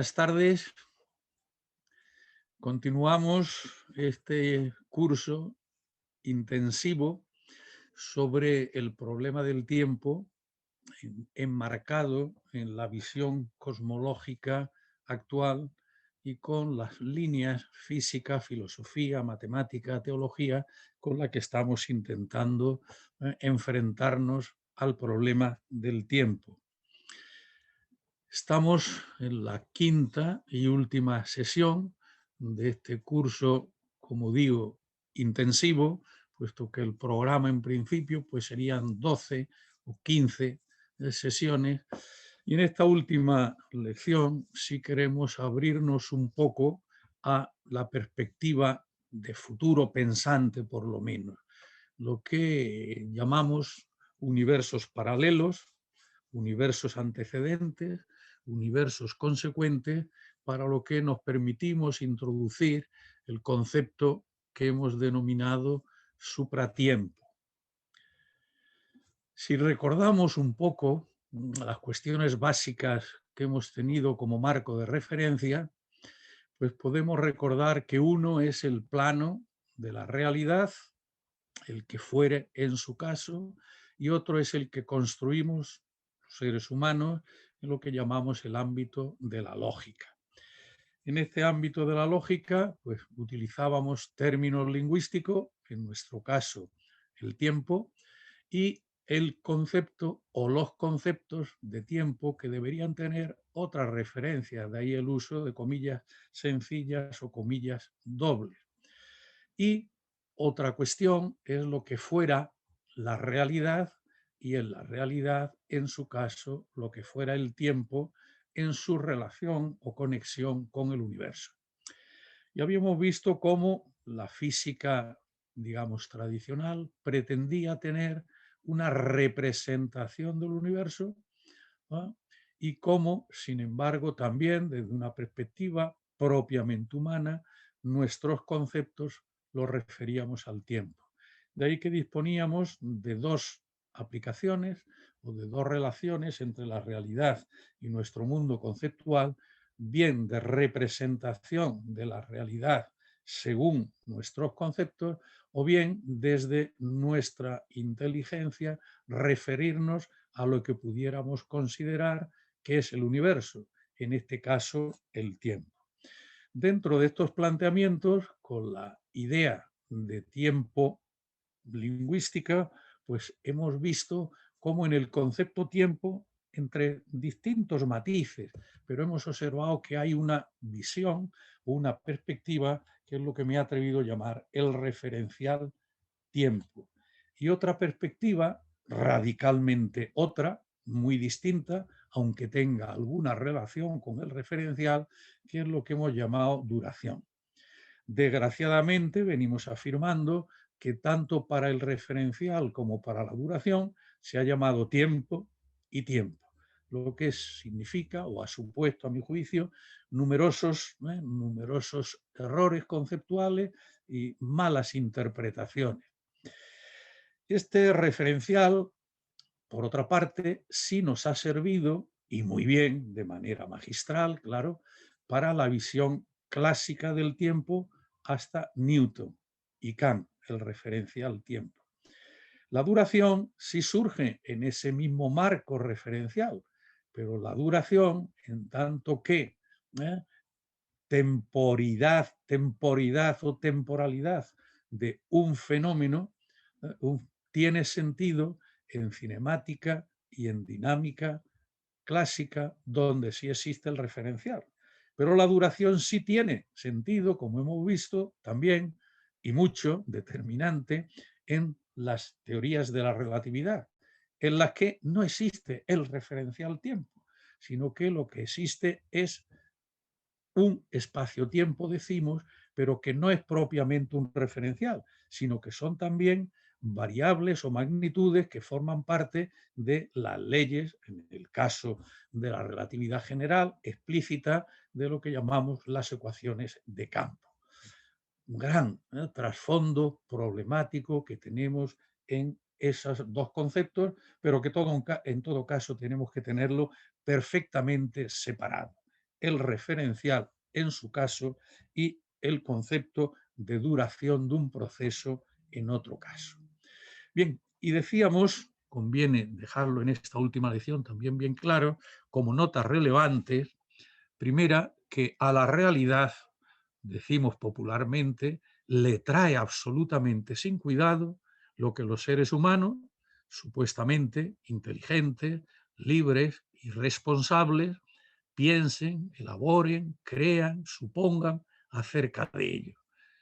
Buenas tardes. Continuamos este curso intensivo sobre el problema del tiempo enmarcado en la visión cosmológica actual y con las líneas física, filosofía, matemática, teología con la que estamos intentando enfrentarnos al problema del tiempo. Estamos en la quinta y última sesión de este curso, como digo, intensivo, puesto que el programa en principio pues serían 12 o 15 sesiones. Y en esta última lección sí queremos abrirnos un poco a la perspectiva de futuro pensante, por lo menos, lo que llamamos universos paralelos, universos antecedentes, universos consecuentes, para lo que nos permitimos introducir el concepto que hemos denominado supratiempo. Si recordamos un poco las cuestiones básicas que hemos tenido como marco de referencia, pues podemos recordar que uno es el plano de la realidad, el que fuere en su caso, y otro es el que construimos los seres humanos en lo que llamamos el ámbito de la lógica. En este ámbito de la lógica, pues utilizábamos términos lingüísticos, en nuestro caso el tiempo, y el concepto o los conceptos de tiempo que deberían tener otras referencias, de ahí el uso de comillas sencillas o comillas dobles. Y otra cuestión es lo que fuera la realidad y en la realidad, en su caso, lo que fuera el tiempo en su relación o conexión con el universo. Y habíamos visto cómo la física, digamos, tradicional pretendía tener una representación del universo, ¿no? Y cómo, sin embargo, también desde una perspectiva propiamente humana, nuestros conceptos los referíamos al tiempo. De ahí que disponíamos de dos aplicaciones o de dos relaciones entre la realidad y nuestro mundo conceptual, bien de representación de la realidad según nuestros conceptos, o bien desde nuestra inteligencia referirnos a lo que pudiéramos considerar que es el universo, en este caso el tiempo. Dentro de estos planteamientos, con la idea de tiempo lingüística, pues hemos visto cómo en el concepto tiempo, entre distintos matices, pero hemos observado que hay una visión o una perspectiva que es lo que me he atrevido a llamar el referencial tiempo. Y otra perspectiva radicalmente otra, muy distinta, aunque tenga alguna relación con el referencial, que es lo que hemos llamado duración. Desgraciadamente, venimos afirmando que tanto para el referencial como para la duración se ha llamado tiempo y tiempo, lo que significa o ha supuesto, a mi juicio, numerosos errores conceptuales y malas interpretaciones. Este referencial, por otra parte, sí nos ha servido, y muy bien, de manera magistral, claro, para la visión clásica del tiempo hasta Newton y Kant, el referencial tiempo. La duración sí surge en ese mismo marco referencial, pero la duración, en tanto que temporidad o temporalidad de un fenómeno, tiene sentido en cinemática y en dinámica clásica, donde sí existe el referencial. Pero la duración sí tiene sentido, como hemos visto también, y mucho determinante, en las teorías de la relatividad, en las que no existe el referencial tiempo, sino que lo que existe es un espacio-tiempo, decimos, pero que no es propiamente un referencial, sino que son también variables o magnitudes que forman parte de las leyes, en el caso de la relatividad general, explícita de lo que llamamos las ecuaciones de campo. Un gran trasfondo problemático que tenemos en esos dos conceptos, pero que en todo caso tenemos que tenerlo perfectamente separado. el referencial en su caso y el concepto de duración de un proceso en otro caso. Bien, y decíamos, conviene dejarlo en esta última lección también bien claro, como notas relevantes, primera, que a la realidad, decimos popularmente, le trae absolutamente sin cuidado lo que los seres humanos, supuestamente inteligentes, libres y responsables, piensen, elaboren, crean, supongan acerca de ello.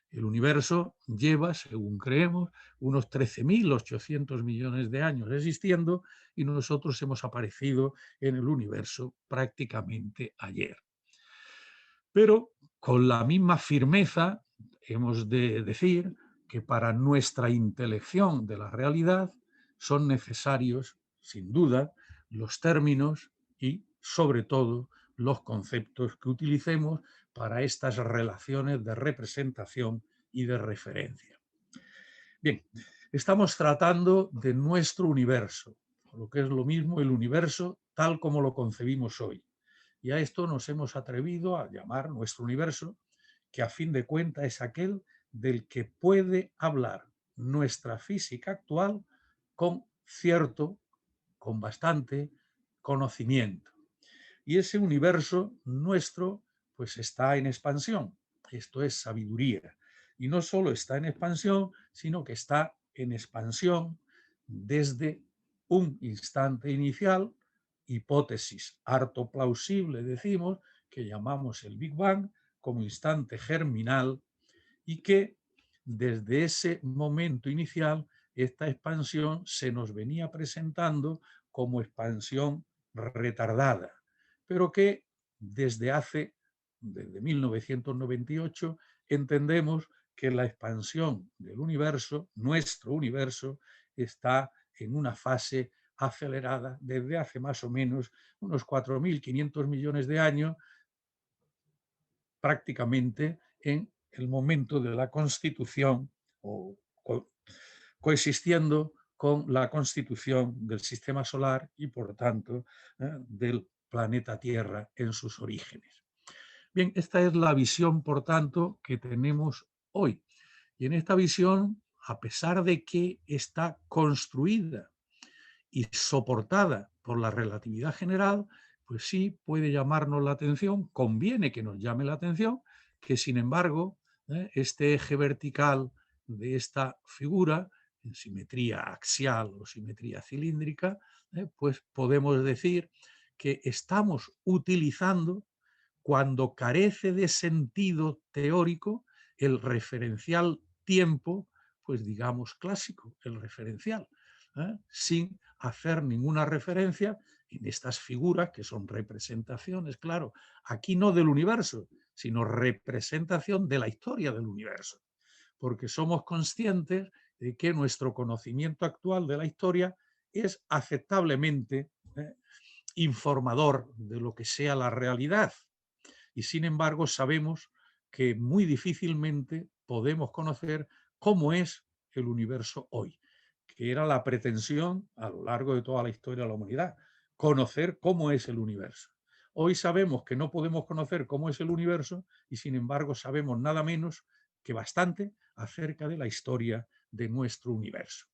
El universo lleva, según creemos, unos 13.800 millones de años existiendo y nosotros hemos aparecido en el universo prácticamente ayer. Pero con la misma firmeza hemos de decir que para nuestra intelección de la realidad son necesarios, sin duda, los términos y, sobre todo, los conceptos que utilicemos para estas relaciones de representación y de referencia. Bien, estamos tratando de nuestro universo, o lo que es lo mismo el universo tal como lo concebimos hoy. Y a esto nos hemos atrevido a llamar nuestro universo, que a fin de cuentas es aquel del que puede hablar nuestra física actual con cierto, con bastante conocimiento. Y ese universo nuestro pues está en expansión. Esto es sabiduría. Y no solo está en expansión, sino que está en expansión desde un instante inicial, hipótesis harto plausible, decimos, que llamamos el Big Bang, como instante germinal, y que desde ese momento inicial esta expansión se nos venía presentando como expansión retardada, pero que desde 1998, entendemos que la expansión del universo, nuestro universo, está en una fase acelerada desde hace más o menos unos 4.500 millones de años, prácticamente en el momento de la constitución o coexistiendo con la constitución del sistema solar y, por tanto, del planeta Tierra en sus orígenes. Bien, esta es la visión, por tanto, que tenemos hoy. Y en esta visión, a pesar de que está construida y soportada por la relatividad general, pues sí puede llamarnos la atención, conviene que nos llame la atención, que sin embargo, este eje vertical de esta figura, en simetría axial o simetría cilíndrica, pues podemos decir que estamos utilizando, cuando carece de sentido teórico, el referencial tiempo, pues digamos clásico, el referencial, sin hacer ninguna referencia en estas figuras que son representaciones, claro, aquí no del universo, sino representación de la historia del universo, porque somos conscientes de que nuestro conocimiento actual de la historia es aceptablemente informador de lo que sea la realidad, y sin embargo sabemos que muy difícilmente podemos conocer cómo es el universo hoy, que era la pretensión a lo largo de toda la historia de la humanidad, conocer cómo es el universo. Hoy sabemos que no podemos conocer cómo es el universo y sin embargo sabemos nada menos que bastante acerca de la historia de nuestro universo.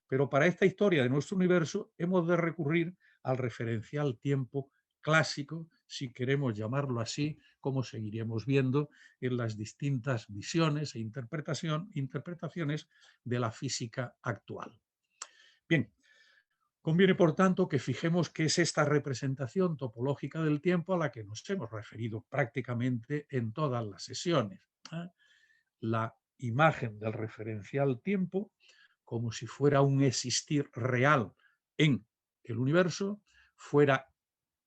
Pero para esta historia de nuestro universo hemos de recurrir al referencial tiempo clásico, si queremos llamarlo así, como seguiremos viendo en las distintas visiones e interpretaciones de la física actual. Bien, conviene por tanto que fijemos qué es esta representación topológica del tiempo a la que nos hemos referido prácticamente en todas las sesiones. La imagen del referencial tiempo como si fuera un existir real en el universo, fuera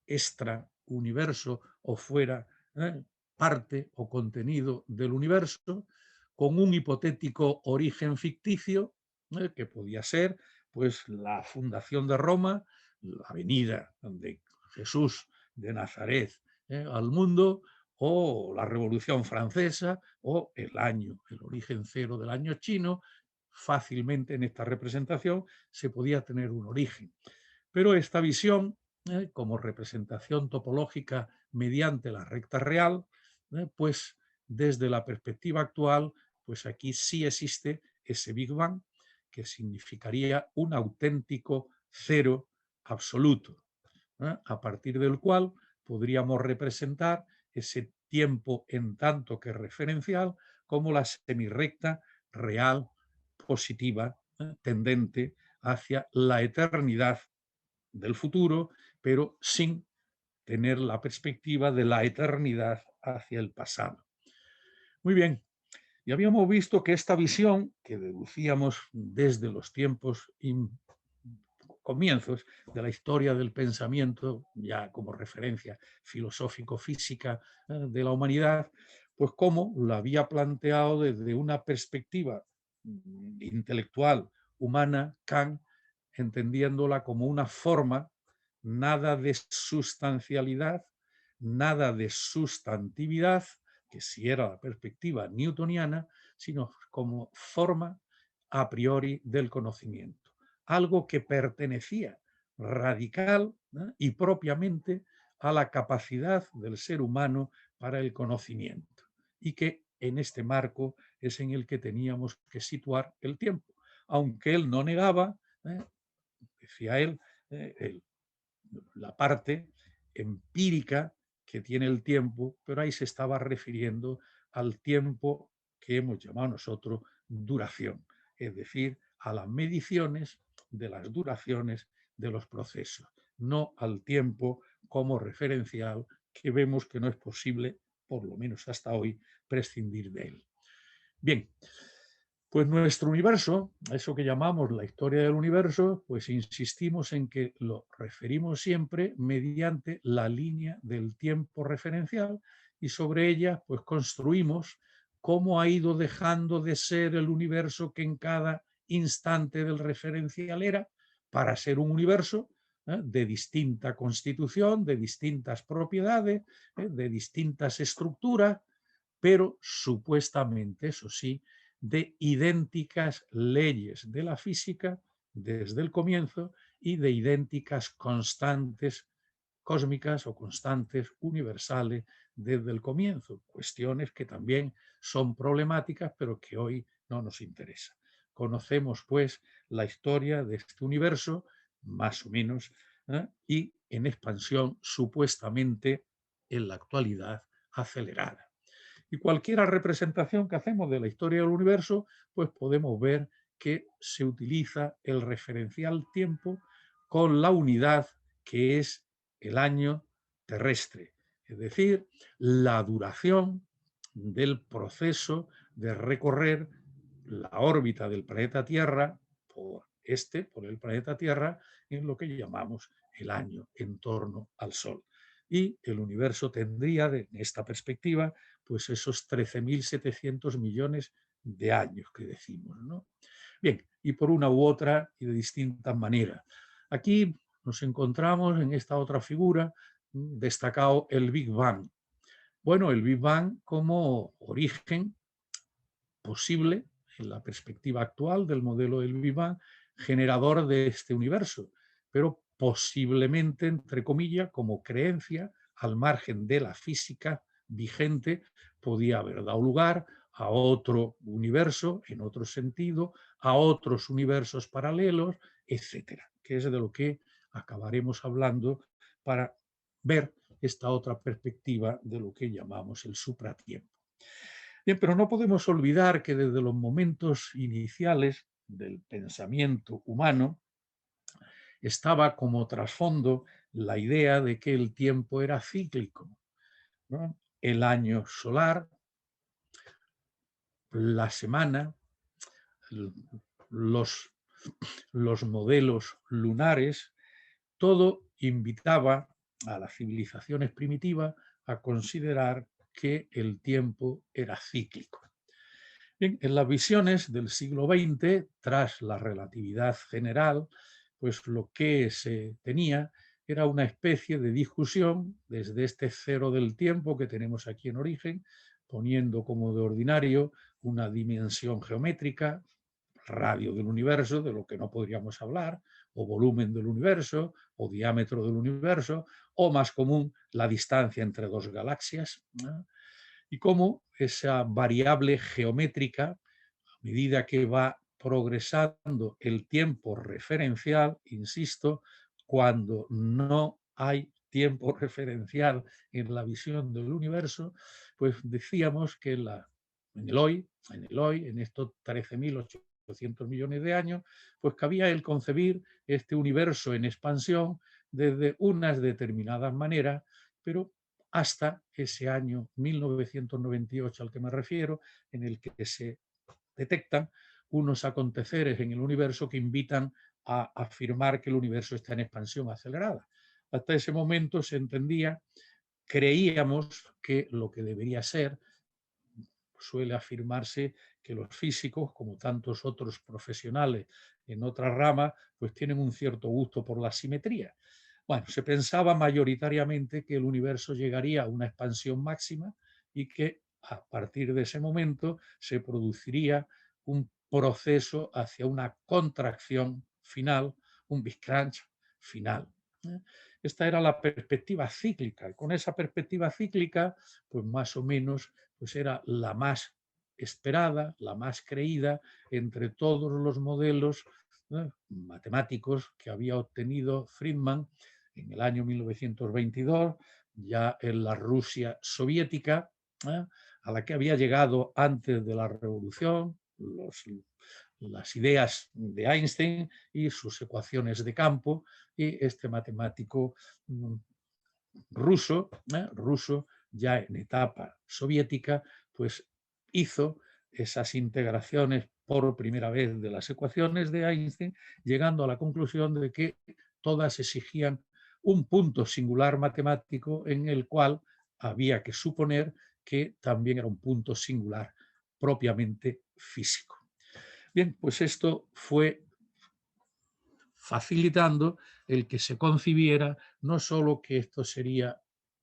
extra universo o fuera parte o contenido del universo, con un hipotético origen ficticio, que podía ser pues la fundación de Roma, la venida de Jesús de Nazaret al mundo, o la Revolución Francesa, o el origen cero del año chino. Fácilmente en esta representación se podía tener un origen. Pero esta visión, como representación topológica mediante la recta real, pues desde la perspectiva actual, pues aquí sí existe ese Big Bang, que significaría un auténtico cero absoluto, a partir del cual podríamos representar ese tiempo en tanto que referencial como la semirrecta real positiva, tendente hacia la eternidad del futuro, pero sin tener la perspectiva de la eternidad hacia el pasado. Muy bien, y habíamos visto que esta visión, que deducíamos desde los tiempos comienzos de la historia del pensamiento, ya como referencia filosófico-física de la humanidad, pues cómo lo había planteado desde una perspectiva intelectual humana, Kant, entendiéndola como una forma, nada de sustancialidad, nada de sustantividad, que si era la perspectiva newtoniana, sino como forma a priori del conocimiento, algo que pertenecía radical, ¿no?, y propiamente a la capacidad del ser humano para el conocimiento, y que en este marco es en el que teníamos que situar el tiempo, aunque él no negaba, decía él, el la parte empírica que tiene el tiempo, pero ahí se estaba refiriendo al tiempo que hemos llamado nosotros duración, es decir, a las mediciones de las duraciones de los procesos, no al tiempo como referencial que vemos que no es posible, por lo menos hasta hoy, prescindir de él. Bien, pues nuestro universo, eso que llamamos la historia del universo, pues insistimos en que lo referimos siempre mediante la línea del tiempo referencial y sobre ella pues construimos cómo ha ido dejando de ser el universo que en cada instante del referencial era para ser un universo de distinta constitución, de distintas propiedades, de distintas estructuras, pero supuestamente, eso sí, de idénticas leyes de la física desde el comienzo y de idénticas constantes cósmicas o constantes universales desde el comienzo, cuestiones que también son problemáticas, pero que hoy no nos interesan. Conocemos, pues, la historia de este universo, más o menos, y en expansión supuestamente en la actualidad acelerada. Y cualquier representación que hacemos de la historia del universo, pues podemos ver que se utiliza el referencial tiempo con la unidad que es el año terrestre, es decir, la duración del proceso de recorrer la órbita del planeta Tierra por el planeta Tierra, en lo que llamamos el año en torno al Sol. Y el universo tendría, en esta perspectiva, pues esos 13.700 millones de años que decimos, ¿no? Bien, y por una u otra y de distintas maneras. Aquí nos encontramos en esta otra figura destacado el Big Bang. Bueno, el Big Bang como origen posible, en la perspectiva actual del modelo del Big Bang, generador de este universo, pero posiblemente, entre comillas, como creencia, al margen de la física vigente, podía haber dado lugar a otro universo, en otro sentido, a otros universos paralelos, etcétera, que es de lo que acabaremos hablando para ver esta otra perspectiva de lo que llamamos el supratiempo. Bien, pero no podemos olvidar que desde los momentos iniciales del pensamiento humano estaba como trasfondo la idea de que el tiempo era cíclico, ¿no? El año solar, la semana, los, los modelos lunares, todo invitaba a las civilizaciones primitivas a considerar que el tiempo era cíclico. Bien, en las visiones del siglo XX, tras la relatividad general, pues lo que se tenía era una especie de discusión desde este cero del tiempo que tenemos aquí en origen, poniendo como de ordinario una dimensión geométrica, radio del universo, de lo que no podríamos hablar, o volumen del universo, o diámetro del universo, o más común, la distancia entre dos galaxias, ¿no? Y cómo esa variable geométrica, a medida que va progresando el tiempo referencial, insisto, cuando no hay tiempo referencial en la visión del universo, pues decíamos que en el hoy, en estos 13.800 millones de años, pues cabía el concebir este universo en expansión desde unas determinadas maneras, pero hasta ese año 1998 al que me refiero, en el que se detectan unos aconteceres en el universo que invitan a afirmar que el universo está en expansión acelerada. Hasta ese momento se entendía, creíamos que lo que debería ser, suele afirmarse que los físicos, como tantos otros profesionales en otras ramas, pues tienen un cierto gusto por la simetría. Bueno, se pensaba mayoritariamente que el universo llegaría a una expansión máxima y que a partir de ese momento se produciría un proceso hacia una contracción final, un Big Crunch final. Esta era la perspectiva cíclica. Y con esa perspectiva cíclica, pues más o menos, pues era la más esperada, la más creída entre todos los modelos matemáticos que había obtenido Friedman en el año 1922, ya en la Rusia soviética, a la que había llegado antes de la revolución, las ideas de Einstein y sus ecuaciones de campo, y este matemático ruso, ya en etapa soviética, pues hizo esas integraciones por primera vez de las ecuaciones de Einstein, llegando a la conclusión de que todas exigían un punto singular matemático en el cual había que suponer que también era un punto singular propiamente físico. Bien, pues esto fue facilitando el que se concibiera no solo que esto sería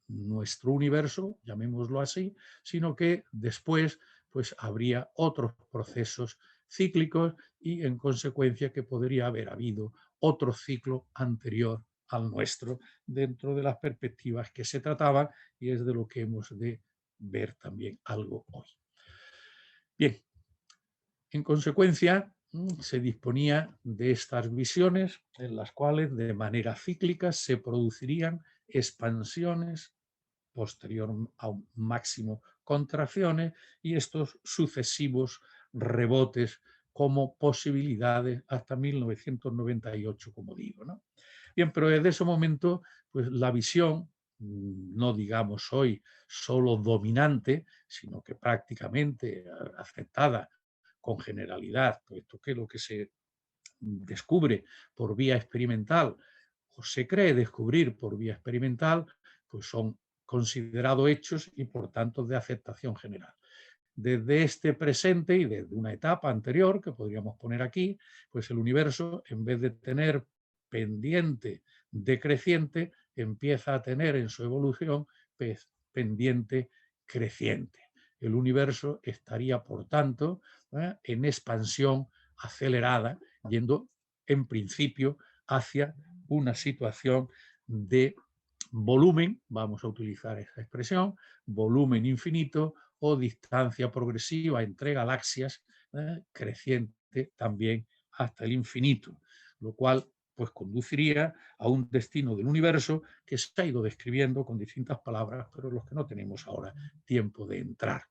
nuestro universo, llamémoslo así, sino que después pues habría otros procesos cíclicos y en consecuencia que podría haber habido otro ciclo anterior al nuestro dentro de las perspectivas que se trataban, y es de lo que hemos de ver también algo hoy. Bien, en consecuencia, se disponía de estas visiones en las cuales de manera cíclica se producirían expansiones, posterior a un máximo contracciones, y estos sucesivos rebotes como posibilidades hasta 1998, como digo, ¿no? Bien, pero desde ese momento, pues la visión, no digamos hoy solo dominante, sino que prácticamente aceptada con generalidad, puesto que lo que se descubre por vía experimental o se cree descubrir por vía experimental, pues son considerados hechos y por tanto de aceptación general. Desde este presente y desde una etapa anterior, que podríamos poner aquí, pues el universo, en vez de tener pendiente decreciente, empieza a tener en su evolución pendiente creciente. El universo estaría, por tanto, en expansión acelerada, yendo en principio hacia una situación de volumen, vamos a utilizar esa expresión, volumen infinito o distancia progresiva entre galaxias creciente también hasta el infinito, lo cual pues conduciría a un destino del universo que se ha ido describiendo con distintas palabras, pero los que no tenemos ahora tiempo de entrar.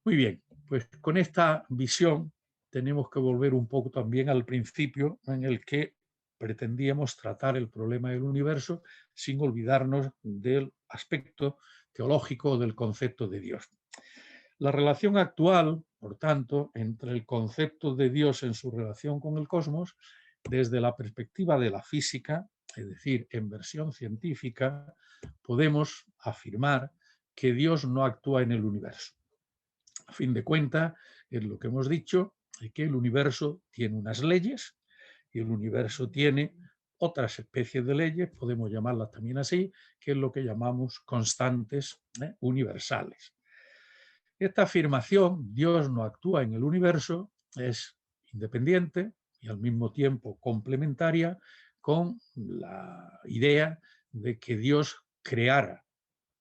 Muy bien, pues con esta visión tenemos que volver un poco también al principio en el que pretendíamos tratar el problema del universo sin olvidarnos del aspecto teológico del concepto de Dios. La relación actual, por tanto, entre el concepto de Dios en su relación con el cosmos, desde la perspectiva de la física, es decir, en versión científica, podemos afirmar que Dios no actúa en el universo. A fin de cuentas, es lo que hemos dicho, que el universo tiene unas leyes y el universo tiene otras especies de leyes, podemos llamarlas también así, que es lo que llamamos constantes universales. Esta afirmación, Dios no actúa en el universo, es independiente y al mismo tiempo complementaria con la idea de que Dios creara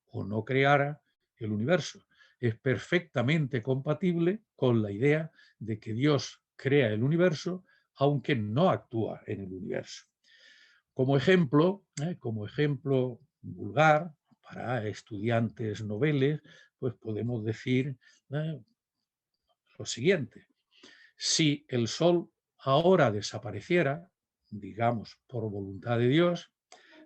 o no creara el universo. Es perfectamente compatible con la idea de que Dios crea el universo aunque no actúa en el universo. Como ejemplo vulgar para estudiantes noveles, pues podemos decir lo siguiente. Si el Sol ahora desapareciera, digamos por voluntad de Dios,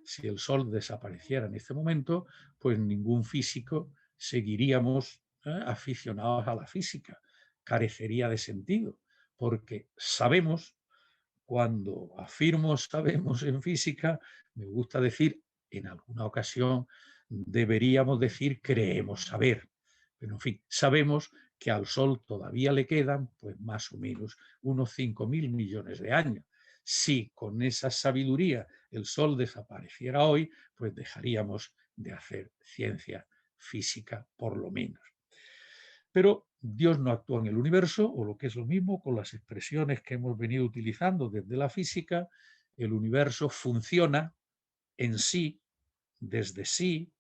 si el Sol desapareciera en este momento, pues ningún físico seguiríamos aficionados a la física. Carecería de sentido, porque sabemos, cuando afirmo sabemos en física, me gusta decir, en alguna ocasión deberíamos decir creemos saber. Pero en fin, sabemos que al Sol todavía le quedan pues más o menos unos 5.000 millones de años. Si con esa sabiduría el Sol desapareciera hoy, pues dejaríamos de hacer ciencia física por lo menos. Pero Dios no actúa en el universo, o lo que es lo mismo, con las expresiones que hemos venido utilizando desde la física, el universo funciona en sí, desde sí,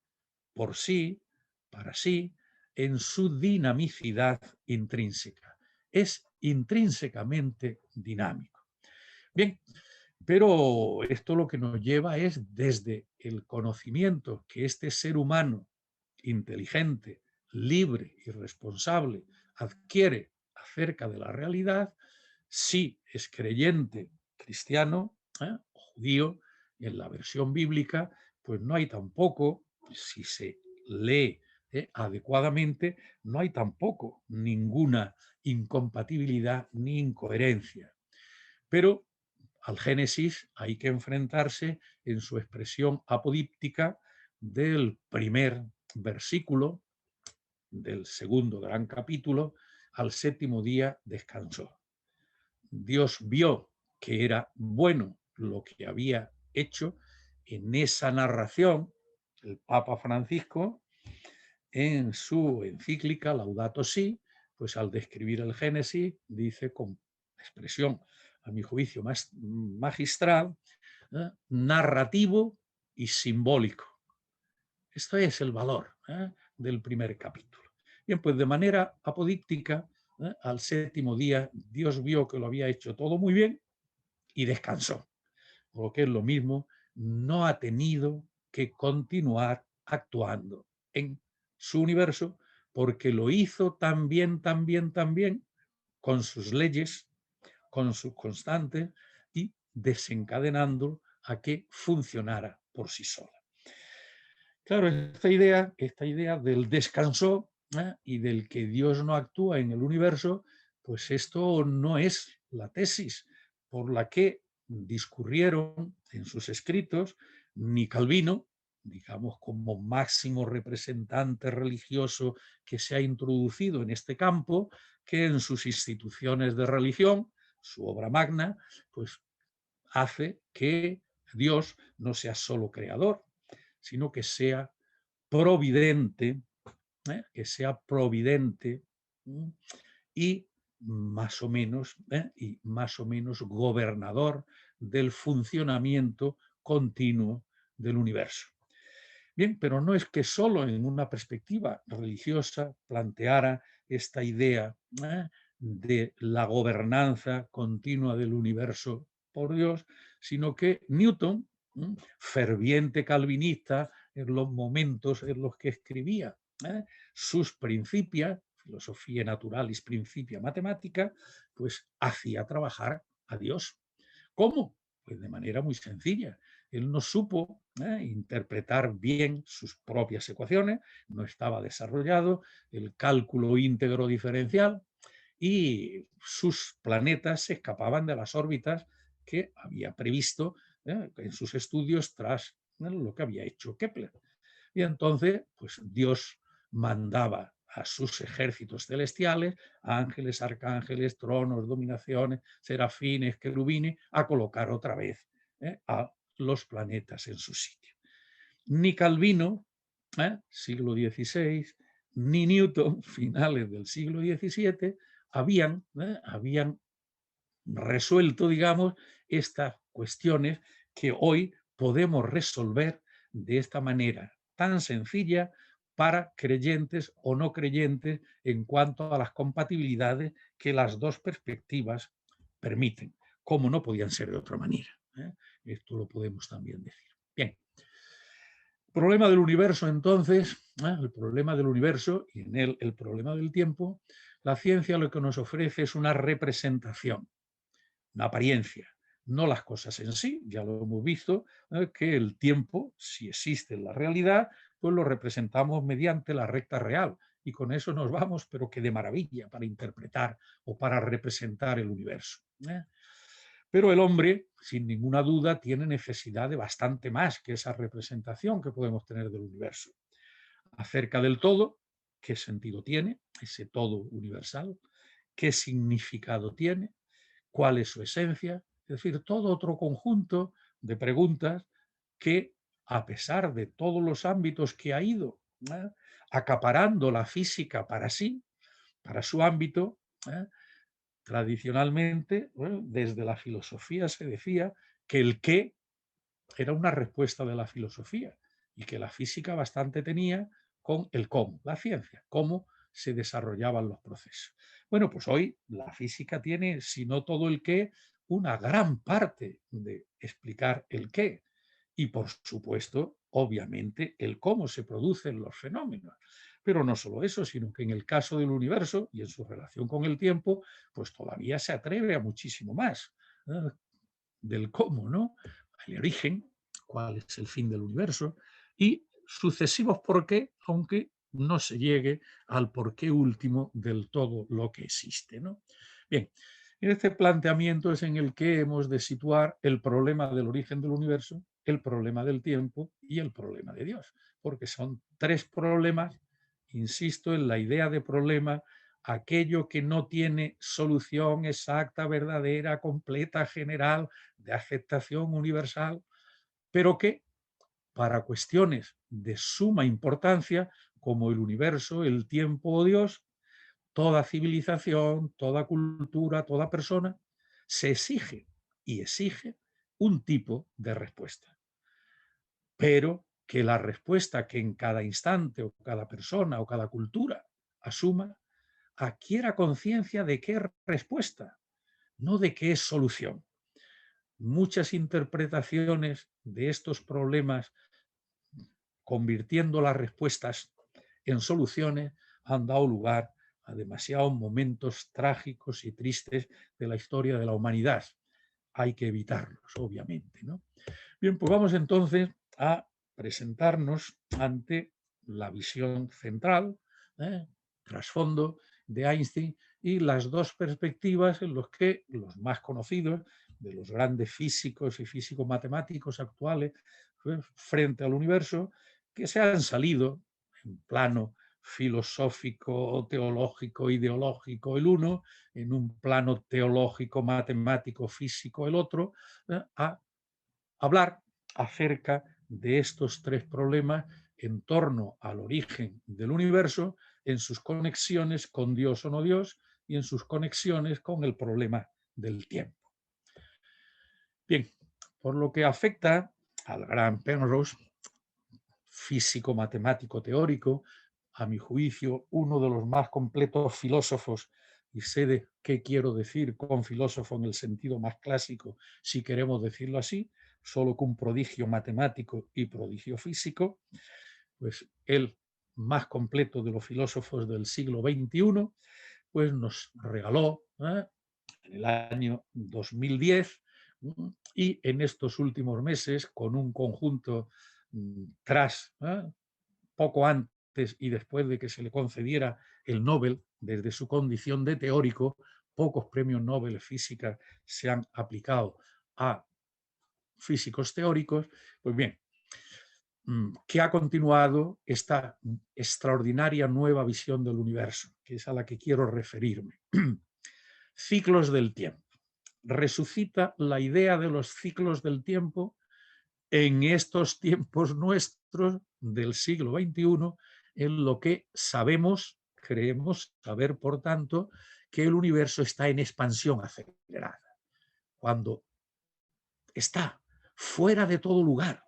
por sí, para sí, en su dinamicidad intrínseca. Es intrínsecamente dinámico. Bien, pero esto lo que nos lleva es desde el conocimiento que este ser humano inteligente, libre y responsable adquiere acerca de la realidad, si es creyente cristiano o judío, en la versión bíblica, pues no hay tampoco, si se lee adecuadamente, no hay tampoco ninguna incompatibilidad ni incoherencia. Pero al Génesis hay que enfrentarse en su expresión apodíptica del primer versículo del segundo gran capítulo: al séptimo día descansó. Dios vio que era bueno lo que había hecho. En esa narración, el Papa Francisco, en su encíclica Laudato Si, pues al describir el Génesis, dice con expresión, a mi juicio, más magistral, narrativo y simbólico. Esto es el valor del primer capítulo. Bien, pues de manera apodíctica, al séptimo día, Dios vio que lo había hecho todo muy bien y descansó. Por lo que es lo mismo, no ha tenido que continuar actuando en su universo porque lo hizo tan bien, con sus leyes, con sus constantes y desencadenando a que funcionara por sí sola. Claro, esta idea del descanso y del que Dios no actúa en el universo, pues esto no es la tesis por la que discurrieron en sus escritos ni Calvino, digamos como máximo representante religioso que se ha introducido en este campo, que en sus instituciones de religión, su obra magna, pues hace que Dios no sea solo creador, sino que sea providente, y más o menos gobernador del funcionamiento continuo del universo. Bien, pero no es que solo en una perspectiva religiosa planteara esta idea de la gobernanza continua del universo por Dios, sino que Newton, ferviente calvinista en los momentos en los que escribía sus Principia, Filosofía Naturalis Principia Mathematica, pues hacía trabajar a Dios. ¿Cómo? Pues de manera muy sencilla. Él no supo interpretar bien sus propias ecuaciones, no estaba desarrollado el cálculo íntegro diferencial y sus planetas se escapaban de las órbitas que había previsto en sus estudios tras lo que había hecho Kepler. Y entonces, pues Dios mandaba a sus ejércitos celestiales, ángeles, arcángeles, tronos, dominaciones, serafines, querubines, a colocar otra vez a los planetas en su sitio. Ni Calvino, siglo XVI, ni Newton, finales del siglo XVII, habían resuelto, digamos, estas cuestiones que hoy podemos resolver de esta manera tan sencilla para creyentes o no creyentes en cuanto a las compatibilidades que las dos perspectivas permiten, como no podían ser de otra manera. Esto lo podemos también decir. Bien. El problema del universo, entonces, el problema del universo y en él el problema del tiempo, la ciencia lo que nos ofrece es una representación, una apariencia, no las cosas en sí. Ya lo hemos visto, que el tiempo, si existe en la realidad, pues lo representamos mediante la recta real y con eso nos vamos, pero que de maravilla para interpretar o para representar el universo. Pero el hombre, sin ninguna duda, tiene necesidad de bastante más que esa representación que podemos tener del universo. Acerca del todo, ¿qué sentido tiene ese todo universal? ¿Qué significado tiene? ¿Cuál es su esencia? Es decir, todo otro conjunto de preguntas que, a pesar de todos los ámbitos que ha ido acaparando la física para sí, para su ámbito, tradicionalmente, bueno, desde la filosofía se decía que el qué era una respuesta de la filosofía y que la física bastante tenía con el cómo, la ciencia, cómo se desarrollaban los procesos. Bueno, pues hoy la física tiene, si no todo el qué, una gran parte de explicar el qué y, por supuesto, obviamente, el cómo se producen los fenómenos. Pero no solo eso, sino que en el caso del universo y en su relación con el tiempo, pues todavía se atreve a muchísimo más del cómo, ¿no? El origen, cuál es el fin del universo y sucesivos por qué, aunque no se llegue al porqué último del todo lo que existe, ¿no? Bien, en este planteamiento es en el que hemos de situar el problema del origen del universo, el problema del tiempo y el problema de Dios, porque son tres problemas, insisto en la idea de problema, aquello que no tiene solución exacta, verdadera, completa, general, de aceptación universal, pero que para cuestiones de suma importancia, como el universo, el tiempo o Dios, toda civilización, toda cultura, toda persona, se exige y exige un tipo de respuesta. Pero que la respuesta que en cada instante o cada persona o cada cultura asuma adquiera conciencia de qué respuesta, no de qué es solución. Muchas interpretaciones de estos problemas, convirtiendo las respuestas en soluciones, han dado lugar a demasiados momentos trágicos y tristes de la historia de la humanidad. Hay que evitarlos, obviamente, ¿no? Bien, pues vamos entonces a presentarnos ante la visión central, trasfondo de Einstein y las dos perspectivas en los que los más conocidos de los grandes físicos y físico-matemáticos actuales frente al universo, que se han salido en plano filosófico, teológico, ideológico el uno, en un plano teológico, matemático, físico el otro, a hablar acerca de estos tres problemas en torno al origen del universo, en sus conexiones con Dios o no Dios y en sus conexiones con el problema del tiempo. Bien, por lo que afecta al gran Penrose, físico, matemático, teórico, a mi juicio, uno de los más completos filósofos, y sé de qué quiero decir con filósofo en el sentido más clásico, si queremos decirlo así, solo que un prodigio matemático y prodigio físico, pues el más completo de los filósofos del siglo XXI, pues nos regaló en el año 2010 y en estos últimos meses, con un conjunto tras, poco antes y después de que se le concediera el Nobel, desde su condición de teórico, pocos premios Nobel de física se han aplicado a físicos teóricos, pues bien, que ha continuado esta extraordinaria nueva visión del universo, que es a la que quiero referirme. Ciclos del tiempo. Resucita la idea de los ciclos del tiempo en estos tiempos nuestros del siglo XXI, en lo que sabemos, creemos saber, por tanto, que el universo está en expansión acelerada. Cuando está fuera de todo lugar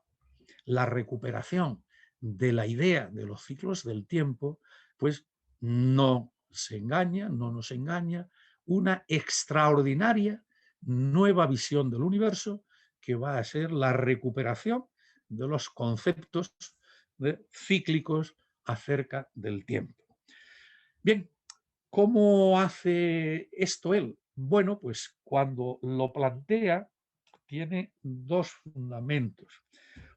la recuperación de la idea de los ciclos del tiempo, pues no se engaña, no nos engaña una extraordinaria nueva visión del universo que va a ser la recuperación de los conceptos cíclicos acerca del tiempo. Bien, ¿cómo hace esto él? Bueno, pues cuando lo plantea tiene dos fundamentos.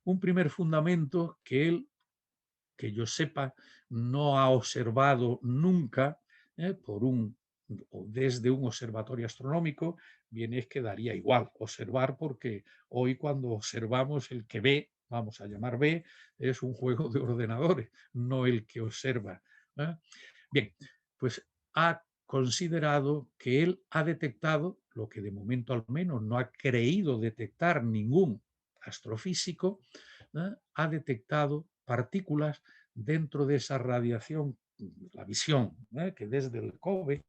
Un primer fundamento que él, que yo sepa, no ha observado nunca o desde un observatorio astronómico, bien es que daría igual observar, porque hoy cuando observamos el que ve, vamos a llamar ve, es un juego de ordenadores, no el que observa. Bien, pues ha considerado que él ha detectado lo que de momento al menos no ha creído detectar ningún astrofísico, ha detectado partículas dentro de esa radiación, la visión, que desde el COBE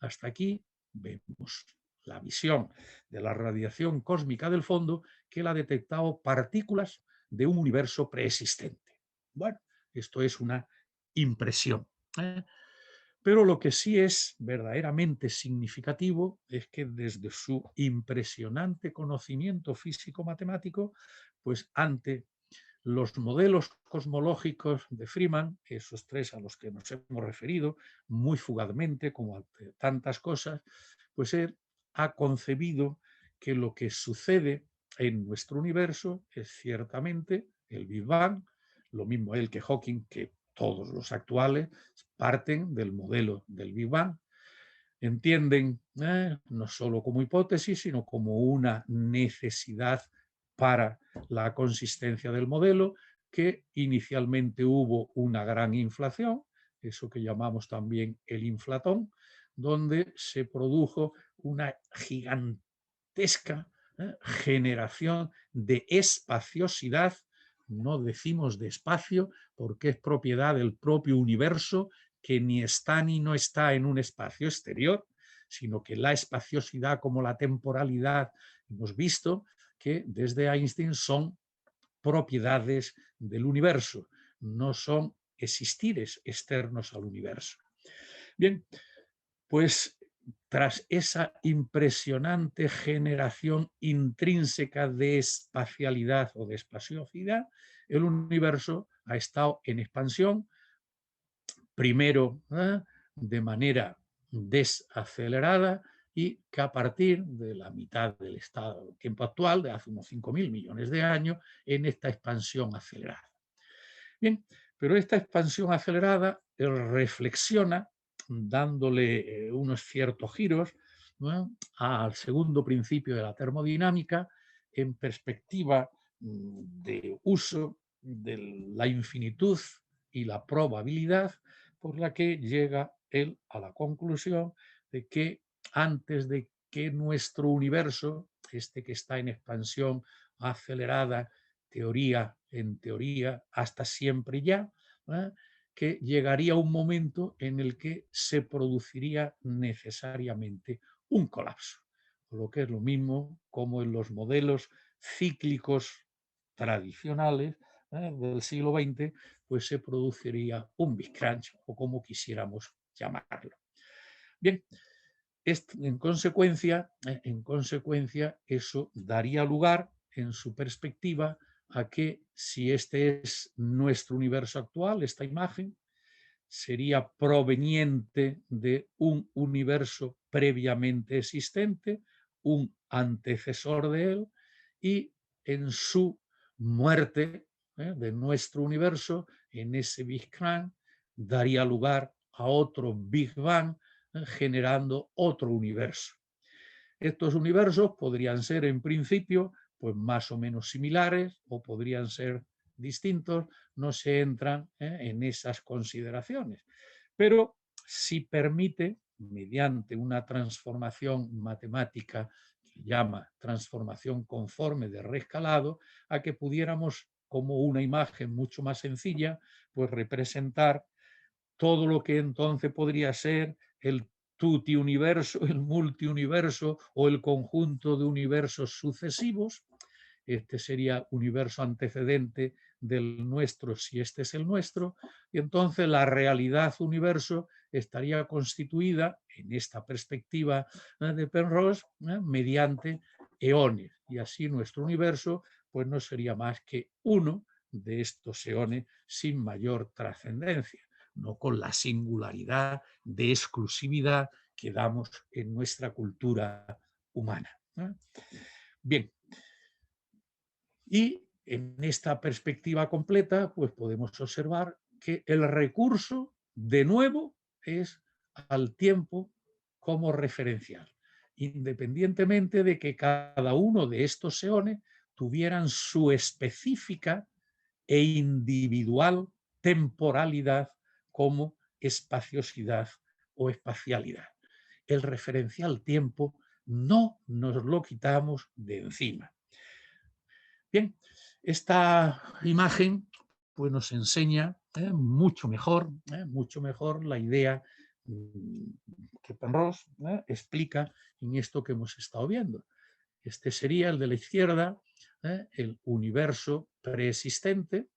hasta aquí vemos la visión de la radiación cósmica del fondo, que él ha detectado partículas de un universo preexistente. Bueno, esto es una impresión. Pero lo que sí es verdaderamente significativo es que desde su impresionante conocimiento físico-matemático, pues ante los modelos cosmológicos de Freeman, esos tres a los que nos hemos referido muy fugazmente, como ante tantas cosas, pues él ha concebido que lo que sucede en nuestro universo es ciertamente el Big Bang, lo mismo él que Hawking, que todos los actuales parten del modelo del Big Bang, entienden no solo como hipótesis, sino como una necesidad para la consistencia del modelo, que inicialmente hubo una gran inflación, eso que llamamos también el inflatón, donde se produjo una gigantesca generación de espaciosidad, no decimos de espacio porque es propiedad del propio universo, que ni está ni no está en un espacio exterior, sino que la espaciosidad como la temporalidad, hemos visto que desde Einstein son propiedades del universo, no son existires externos al universo. Bien, pues tras esa impresionante generación intrínseca de espacialidad o de espaciosidad, el universo ha estado en expansión, primero de manera desacelerada, y que a partir de la mitad del estado del tiempo actual, de hace unos 5.000 millones de años, en esta expansión acelerada. Bien, pero esta expansión acelerada reflexiona, dándole unos ciertos giros, ¿no?, al segundo principio de la termodinámica, en perspectiva de uso de la infinitud y la probabilidad, por la que llega él a la conclusión de que antes de que nuestro universo, este que está en expansión acelerada, en teoría, hasta siempre ya, que llegaría un momento en el que se produciría necesariamente un colapso, lo que es lo mismo como en los modelos cíclicos tradicionales del siglo XX, pues se produciría un Big Crunch, o como quisiéramos llamarlo. Bien, en consecuencia, eso daría lugar, en su perspectiva, a que si este es nuestro universo actual, esta imagen, sería proveniente de un universo previamente existente, un antecesor de él, y en su muerte de nuestro universo, en ese Big Crunch, daría lugar a otro Big Bang, generando otro universo. Estos universos podrían ser en principio pues más o menos similares, o podrían ser distintos, no se entran en esas consideraciones. Pero si permite, mediante una transformación matemática que llama transformación conforme de reescalado, a que pudiéramos, como una imagen mucho más sencilla, pues representar todo lo que entonces podría ser el tutti universo, el multiuniverso o el conjunto de universos sucesivos. Este sería universo antecedente del nuestro si este es el nuestro, y entonces la realidad universo estaría constituida en esta perspectiva de Penrose mediante eones, y así nuestro universo pues no sería más que uno de estos eones sin mayor trascendencia, no con la singularidad de exclusividad que damos en nuestra cultura humana. Bien, y en esta perspectiva completa, pues podemos observar que el recurso, de nuevo, es al tiempo como referencial, independientemente de que cada uno de estos eones tuvieran su específica e individual temporalidad como espaciosidad o espacialidad. El referencial tiempo no nos lo quitamos de encima. Bien, esta imagen pues nos enseña mucho mejor la idea que Penrose explica en esto que hemos estado viendo. Este sería el de la izquierda, el universo preexistente,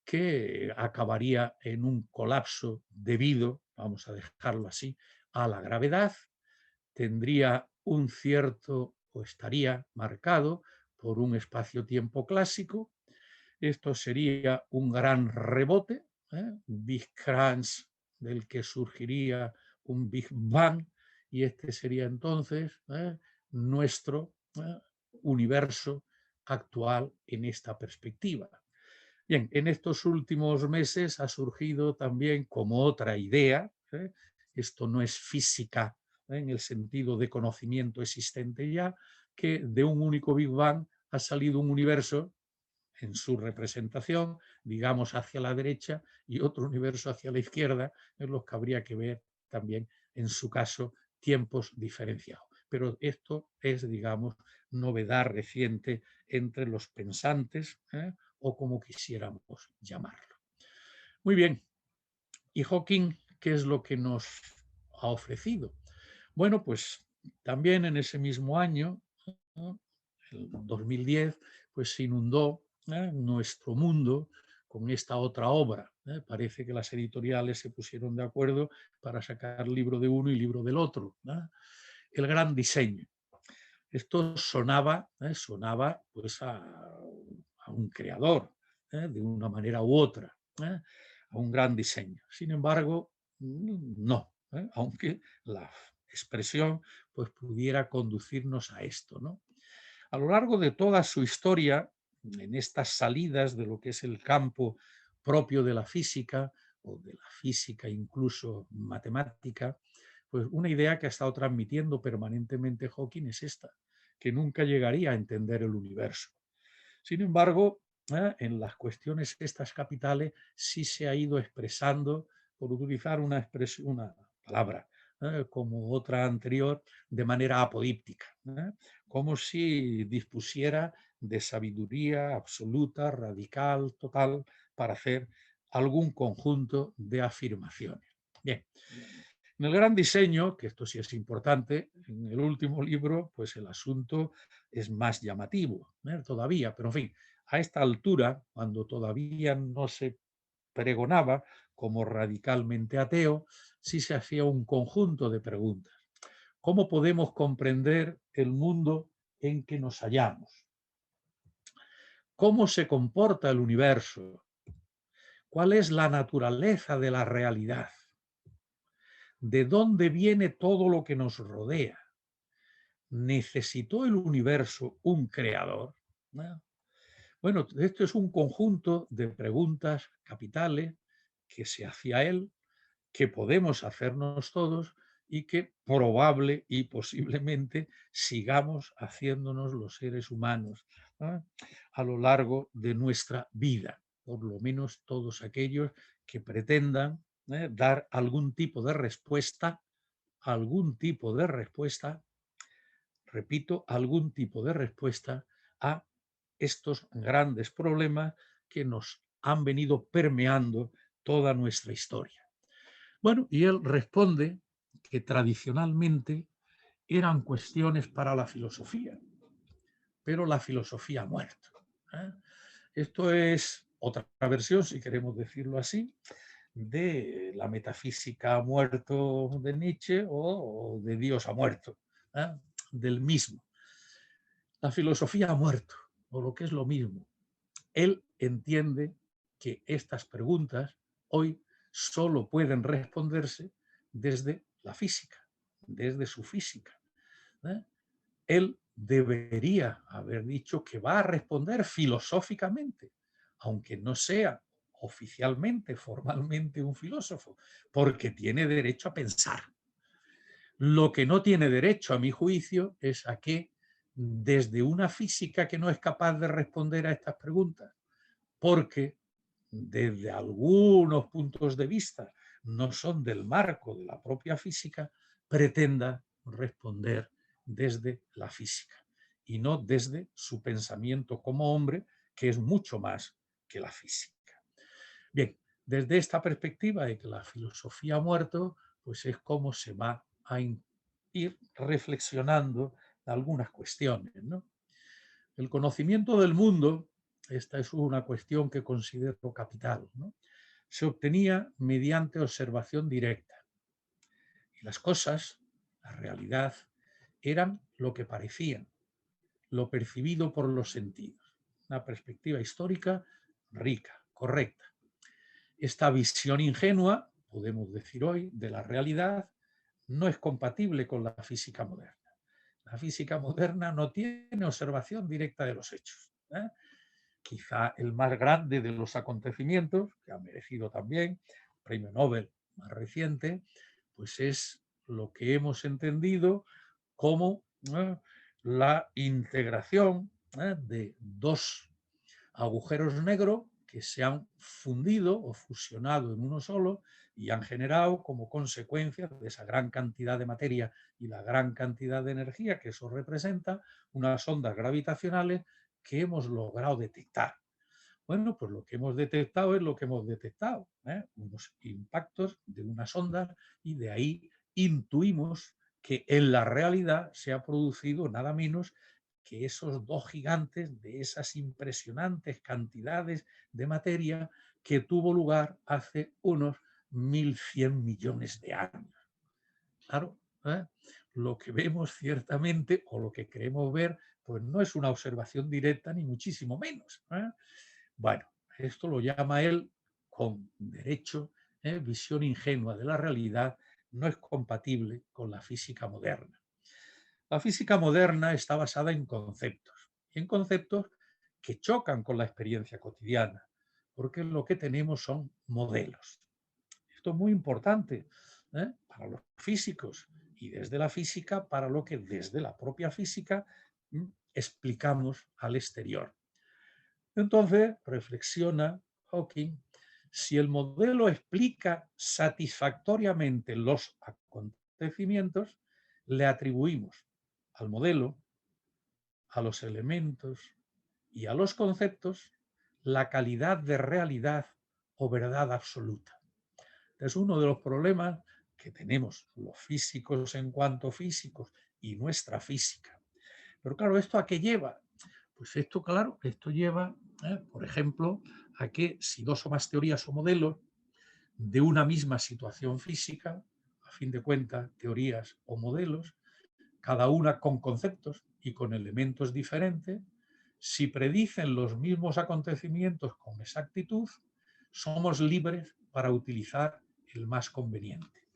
que acabaría en un colapso debido, vamos a dejarlo así, a la gravedad. Tendría un cierto, o estaría marcado por un espacio-tiempo clásico. Esto sería un gran rebote, un Big Crunch del que surgiría un Big Bang, y este sería entonces nuestro universo actual en esta perspectiva. Bien, en estos últimos meses ha surgido también como otra idea, esto no es física en el sentido de conocimiento existente ya, que de un único Big Bang ha salido un universo en su representación, digamos hacia la derecha, y otro universo hacia la izquierda, en los que habría que ver también, en su caso, tiempos diferenciados. Pero esto es, digamos, novedad reciente entre los pensantes, o como quisiéramos llamarlo. Muy bien. ¿Y Hawking qué es lo que nos ha ofrecido? Bueno, pues también en ese mismo año, el 2010, pues se inundó nuestro mundo con esta otra obra. Parece que las editoriales se pusieron de acuerdo para sacar libro de uno y libro del otro. El gran diseño. Esto sonaba pues a un creador, de una manera u otra, a un gran diseño. Sin embargo, no, aunque la expresión pues pudiera conducirnos a esto, ¿no? A lo largo de toda su historia, en estas salidas de lo que es el campo propio de la física o de la física incluso matemática, pues una idea que ha estado transmitiendo permanentemente Hawking es esta, que nunca llegaría a entender el universo. Sin embargo, en las cuestiones estas capitales sí se ha ido expresando, por utilizar una palabra como otra anterior, de manera apodíptica, como si dispusiera de sabiduría absoluta, radical, total, para hacer algún conjunto de afirmaciones. Bien. En el gran diseño, que esto sí es importante, en el último libro, pues el asunto es más llamativo todavía, pero en fin, a esta altura, cuando todavía no se pregonaba como radicalmente ateo, sí se hacía un conjunto de preguntas. ¿Cómo podemos comprender el mundo en que nos hallamos? ¿Cómo se comporta el universo? ¿Cuál es la naturaleza de la realidad? ¿De dónde viene todo lo que nos rodea? ¿Necesitó el universo un creador? Bueno, esto es un conjunto de preguntas capitales que se hacía él, que podemos hacernos todos y que probable y posiblemente sigamos haciéndonos los seres humanos a lo largo de nuestra vida, por lo menos todos aquellos que pretendan dar repito, algún tipo de respuesta a estos grandes problemas que nos han venido permeando toda nuestra historia. Bueno, y él responde que tradicionalmente eran cuestiones para la filosofía, pero la filosofía ha muerto. ¿Eh? Esto es otra versión, si queremos decirlo así, de la metafísica ha muerto de Nietzsche o de Dios ha muerto, ¿eh? Del mismo. La filosofía ha muerto, o lo que es lo mismo. Él entiende que estas preguntas hoy solo pueden responderse desde la física, desde su física. ¿Eh? Él debería haber dicho que va a responder filosóficamente, aunque no sea oficialmente, formalmente un filósofo, porque tiene derecho a pensar. Lo que no tiene derecho, a mi juicio, es a que desde una física que no es capaz de responder a estas preguntas, porque desde algunos puntos de vista no son del marco de la propia física, pretenda responder desde la física y no desde su pensamiento como hombre, que es mucho más que la física. Bien, desde esta perspectiva de que la filosofía ha muerto, pues es como se va a ir reflexionando algunas cuestiones, ¿no? El conocimiento del mundo, esta es una cuestión que considero capital, ¿no? Se obtenía mediante observación directa. Y las cosas, la realidad, eran lo que parecían, lo percibido por los sentidos. Una perspectiva histórica rica, correcta. Esta visión ingenua, podemos decir hoy, de la realidad, no es compatible con la física moderna. La física moderna no tiene observación directa de los hechos. ¿Eh? Quizá el más grande de los acontecimientos, que ha merecido también premio Nobel más reciente, pues es lo que hemos entendido como la integración de dos agujeros negros que se han fundido o fusionado en uno solo y han generado como consecuencia de esa gran cantidad de materia y la gran cantidad de energía que eso representa, unas ondas gravitacionales que hemos logrado detectar. Bueno, pues lo que hemos detectado es lo que hemos detectado, unos impactos de unas ondas y de ahí intuimos que en la realidad se ha producido nada menos que esos dos gigantes de esas impresionantes cantidades de materia que tuvo lugar hace unos 1.100 millones de años. Claro, ¿eh? Lo que vemos ciertamente o lo que queremos ver, pues no es una observación directa ni muchísimo menos. Bueno, esto lo llama él con derecho, visión ingenua de la realidad, no es compatible con la física moderna. La física moderna está basada en conceptos, y en conceptos que chocan con la experiencia cotidiana, porque lo que tenemos son modelos. Esto es muy importante para los físicos y desde la física para lo que desde la propia física explicamos al exterior. Entonces, reflexiona Hawking, si el modelo explica satisfactoriamente los acontecimientos, le atribuimos al modelo, a los elementos y a los conceptos la calidad de realidad o verdad absoluta. Es uno de los problemas que tenemos los físicos en cuanto físicos y nuestra física. Pero claro, ¿esto a qué lleva? Pues esto, claro, esto lleva, por ejemplo, a que si dos o más teorías o modelos de una misma situación física, a fin de cuentas, teorías o modelos, cada una con conceptos y con elementos diferentes, si predicen los mismos acontecimientos con exactitud, somos libres para utilizar el más conveniente,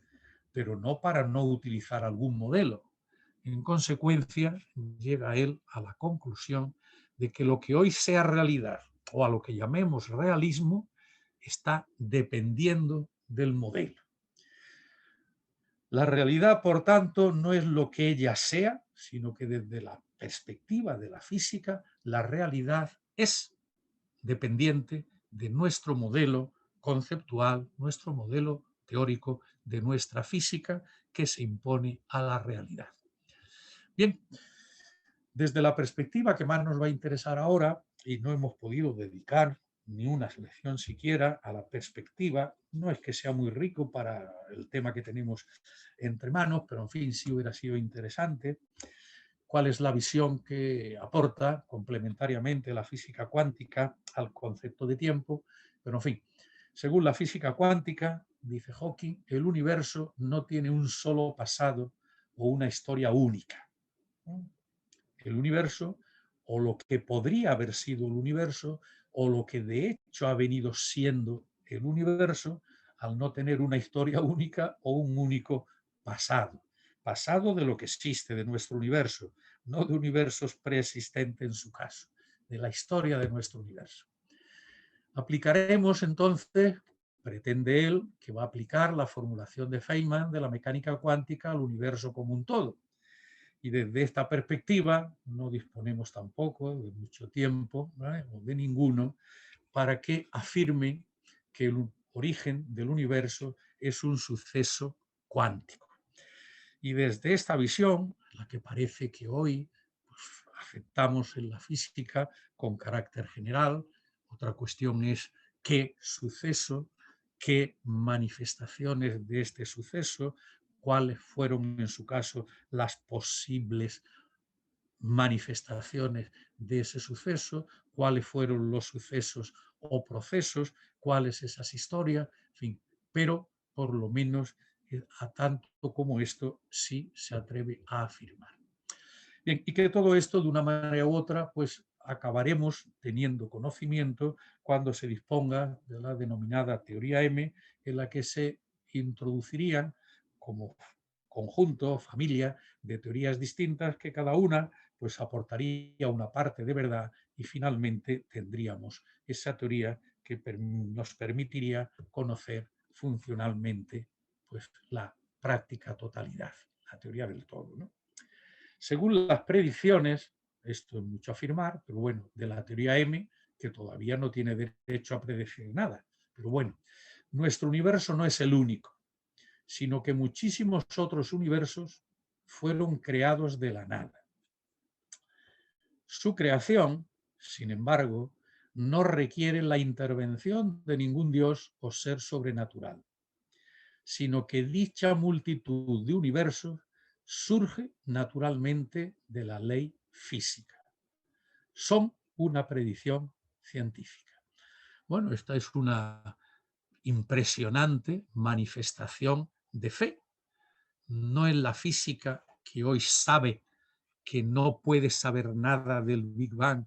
pero no para no utilizar algún modelo. En consecuencia, llega él a la conclusión de que lo que hoy sea realidad o a lo que llamemos realismo está dependiendo del modelo. La realidad, por tanto, no es lo que ella sea, sino que desde la perspectiva de la física, la realidad es dependiente de nuestro modelo conceptual, nuestro modelo teórico de nuestra física que se impone a la realidad. Bien, desde la perspectiva que más nos va a interesar ahora, y no hemos podido dedicar ni una lección siquiera a la perspectiva. No es que sea muy rico para el tema que tenemos entre manos, pero en fin, sí hubiera sido interesante. ¿Cuál es la visión que aporta complementariamente la física cuántica al concepto de tiempo? Pero en fin, según la física cuántica, dice Hawking, el universo no tiene un solo pasado o una historia única. El universo, o lo que podría haber sido el universo, o lo que de hecho ha venido siendo el universo, al no tener una historia única o un único pasado. Pasado de lo que existe, de nuestro universo, no de universos preexistentes en su caso, de la historia de nuestro universo. Aplicaremos entonces, pretende él, que va a aplicar la formulación de Feynman de la mecánica cuántica al universo como un todo. Y desde esta perspectiva no disponemos tampoco de mucho tiempo, ¿vale?, o de ninguno, para que afirme que el origen del universo es un suceso cuántico. Y desde esta visión, la que parece que hoy pues, aceptamos en la física con carácter general, otra cuestión es qué suceso, qué manifestaciones de este suceso, cuáles fueron en su caso las posibles manifestaciones de ese suceso, cuáles fueron los sucesos o procesos, cuáles esas historias, en fin, pero por lo menos a tanto como esto sí se atreve a afirmar. Bien, y que todo esto de una manera u otra pues acabaremos teniendo conocimiento cuando se disponga de la denominada teoría M, en la que se introducirían como conjunto, familia de teorías distintas que cada una pues aportaría una parte de verdad y finalmente tendríamos esa teoría que nos permitiría conocer funcionalmente pues la práctica totalidad, la teoría del todo, ¿no? Según las predicciones, esto es mucho afirmar, pero bueno, de la teoría M, que todavía no tiene derecho a predecir nada, pero bueno, nuestro universo no es el único, sino que muchísimos otros universos fueron creados de la nada. Su creación, sin embargo, no requiere la intervención de ningún dios o ser sobrenatural, sino que dicha multitud de universos surge naturalmente de la ley física. Son una predicción científica. Bueno, esta es una impresionante manifestación de fe. No en la física que hoy sabe que no puede saber nada del Big Bang,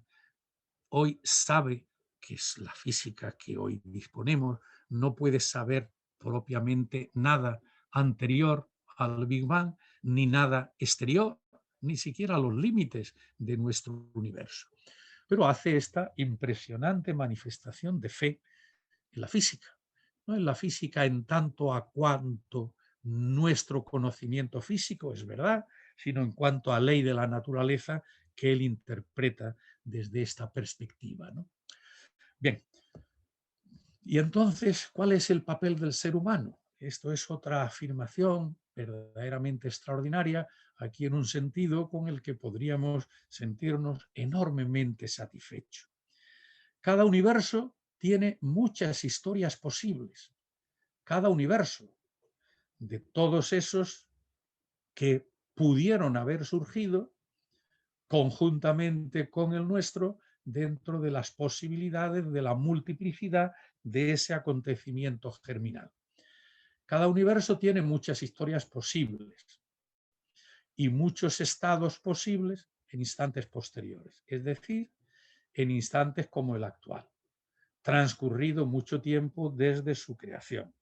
hoy sabe que es la física que hoy disponemos, no puede saber propiamente nada anterior al Big Bang, ni nada exterior, ni siquiera los límites de nuestro universo. Pero hace esta impresionante manifestación de fe en la física. No en la física en tanto a cuanto nuestro conocimiento físico es verdad, sino en cuanto a ley de la naturaleza que él interpreta desde esta perspectiva, ¿no? Bien, y entonces, ¿cuál es el papel del ser humano? Esto es otra afirmación verdaderamente extraordinaria, aquí en un sentido con el que podríamos sentirnos enormemente satisfechos. Cada universo tiene muchas historias posibles. Cada universo de todos esos que pudieron haber surgido conjuntamente con el nuestro dentro de las posibilidades de la multiplicidad de ese acontecimiento germinal. Cada universo tiene muchas historias posibles y muchos estados posibles en instantes posteriores, es decir, en instantes como el actual, transcurrido mucho tiempo desde su creación.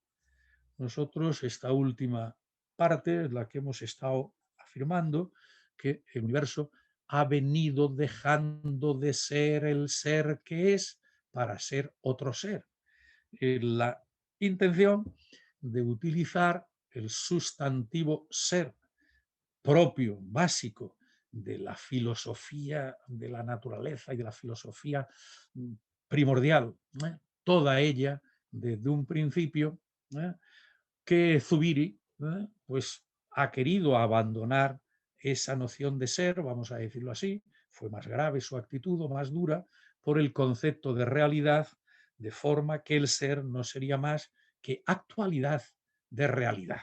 Nosotros, esta última parte es la que hemos estado afirmando, que el universo ha venido dejando de ser el ser que es para ser otro ser. La intención de utilizar el sustantivo ser propio, básico, de la filosofía de la naturaleza y de la filosofía primordial, toda ella desde un principio, que Zubiri pues, ha querido abandonar esa noción de ser, vamos a decirlo así, fue más grave su actitud o más dura, por el concepto de realidad de forma que el ser no sería más que actualidad de realidad.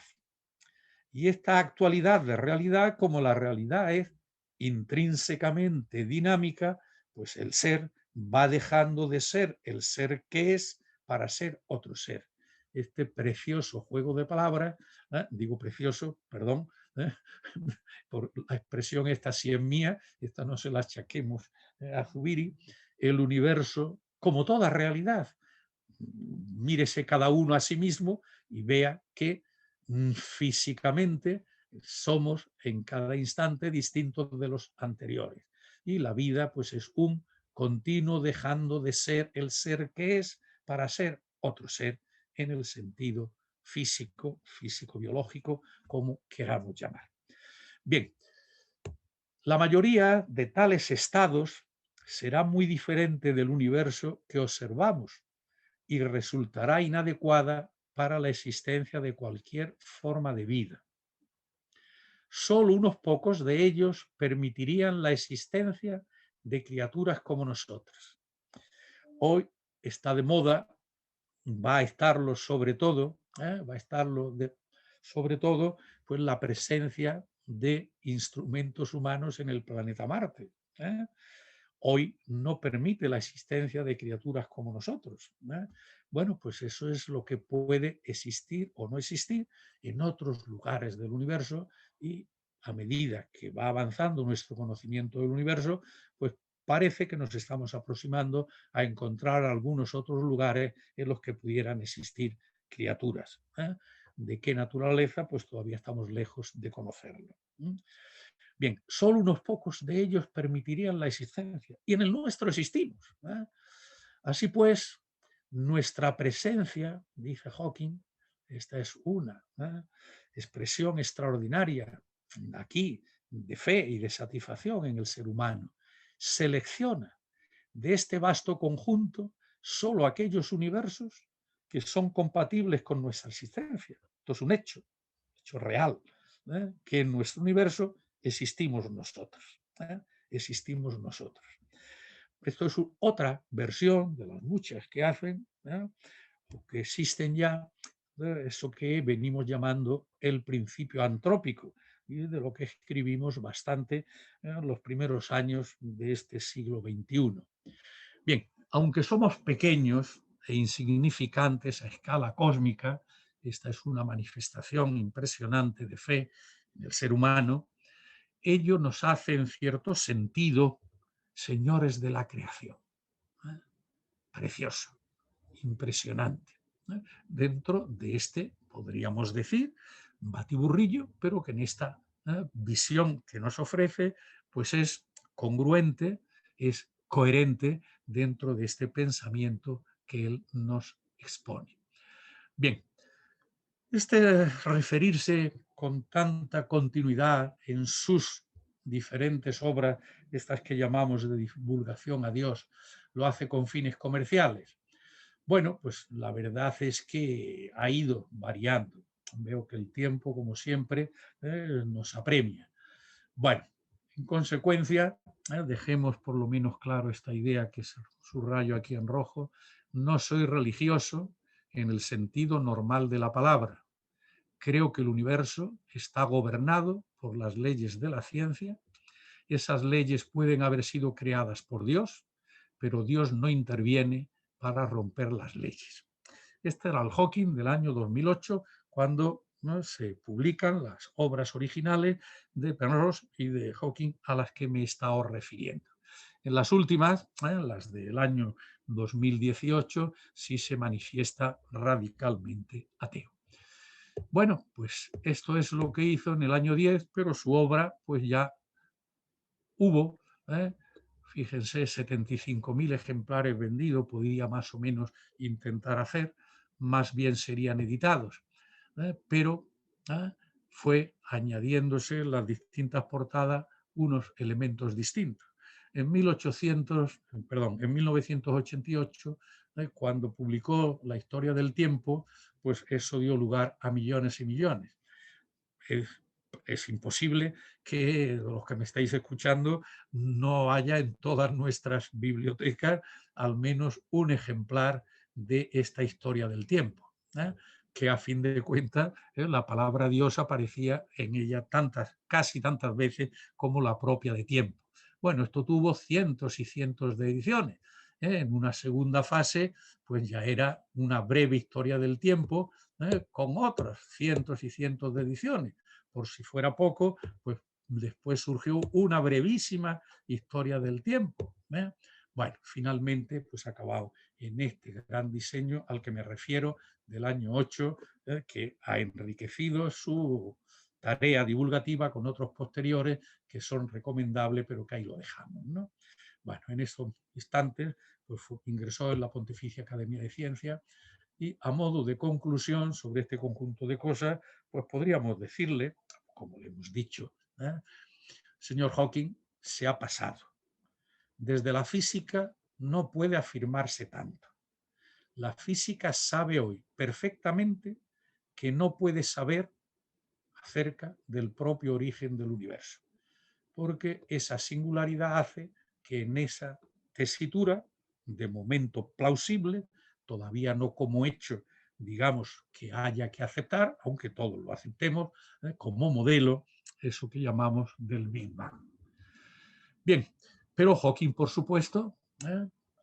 Y esta actualidad de realidad, como la realidad es intrínsecamente dinámica, pues el ser va dejando de ser el ser que es para ser otro ser. Este precioso juego de palabras, digo precioso, perdón, ¿eh? Por la expresión esta sí es mía, esta no se la achaquemos a Zubiri, el universo, como toda realidad, mírese cada uno a sí mismo y vea que físicamente somos en cada instante distintos de los anteriores. Y la vida pues es un continuo dejando de ser el ser que es para ser otro ser en el sentido físico, físico-biológico, como queramos llamar. Bien, la mayoría de tales estados será muy diferente del universo que observamos y resultará inadecuada para la existencia de cualquier forma de vida. Solo unos pocos de ellos permitirían la existencia de criaturas como nosotras. Hoy está de moda, va a estarlo sobre todo, sobre todo, pues la presencia de instrumentos humanos en el planeta Marte. Hoy no permite la existencia de criaturas como nosotros. Bueno, pues eso es lo que puede existir o no existir en otros lugares del universo y a medida que va avanzando nuestro conocimiento del universo, pues parece que nos estamos aproximando a encontrar algunos otros lugares en los que pudieran existir criaturas. ¿De qué naturaleza? Pues todavía estamos lejos de conocerlo. Bien, solo unos pocos de ellos permitirían la existencia y en el nuestro existimos. Así pues, nuestra presencia, dice Hawking, esta es una expresión extraordinaria aquí de fe y de satisfacción en el ser humano, selecciona de este vasto conjunto solo aquellos universos que son compatibles con nuestra existencia. Esto es un hecho real, que en nuestro universo existimos nosotros. Existimos nosotros. Esto es otra versión de las muchas que hacen, o que existen ya, eso que venimos llamando el principio antrópico, y de lo que escribimos bastante en los primeros años de este siglo XXI. Bien, aunque somos pequeños e insignificantes a escala cósmica, esta es una manifestación impresionante de fe en el ser humano, ello nos hace en cierto sentido señores de la creación. Precioso, impresionante. Dentro de este, podríamos decir, batiburrillo, pero que en esta visión que nos ofrece, pues es congruente, es coherente dentro de este pensamiento que él nos expone. Bien, este referirse con tanta continuidad en sus diferentes obras, estas que llamamos de divulgación a Dios, lo hace con fines comerciales. Bueno, pues la verdad es que ha ido variando. Veo que el tiempo, como siempre, nos apremia. Bueno, en consecuencia, dejemos por lo menos claro esta idea que subrayo aquí en rojo. No soy religioso en el sentido normal de la palabra. Creo que el universo está gobernado por las leyes de la ciencia. Esas leyes pueden haber sido creadas por Dios, pero Dios no interviene para romper las leyes. Este era el Hawking del año 2008, cuando se publican las obras originales de Penrose y de Hawking a las que me he estado refiriendo. En las últimas, las del año 2018, sí se manifiesta radicalmente ateo. Bueno, pues esto es lo que hizo en el año 10, pero su obra pues ya hubo, fíjense, 75.000 ejemplares vendidos, podía más o menos intentar hacer, más bien serían editados, pero fue añadiéndose en las distintas portadas unos elementos distintos. En 1988, cuando publicó La historia del tiempo, pues eso dio lugar a millones y millones. Es imposible que los que me estáis escuchando no haya en todas nuestras bibliotecas al menos un ejemplar de esta historia del tiempo, que a fin de cuentas la palabra Dios aparecía en ella casi tantas veces como la propia de tiempo. Bueno, esto tuvo cientos y cientos de ediciones. En una segunda fase, pues ya era una breve historia del tiempo, con otras cientos y cientos de ediciones. Por si fuera poco, pues después surgió una brevísima historia del tiempo. Bueno, finalmente, pues ha acabado en este gran diseño al que me refiero del año 8, que ha enriquecido su tarea divulgativa con otros posteriores que son recomendables, pero que ahí lo dejamos, ¿no? Bueno, en estos instantes pues, ingresó en la Pontificia Academia de Ciencias y a modo de conclusión sobre este conjunto de cosas, pues podríamos decirle, como le hemos dicho, señor Hawking, se ha pasado. Desde la física no puede afirmarse tanto. La física sabe hoy perfectamente que no puede saber acerca del propio origen del universo, porque esa singularidad hace que en esa tesitura, de momento plausible, todavía no como hecho, digamos, que haya que aceptar, aunque todos lo aceptemos, como modelo, eso que llamamos del Big Bang. Bien, pero Hawking, por supuesto,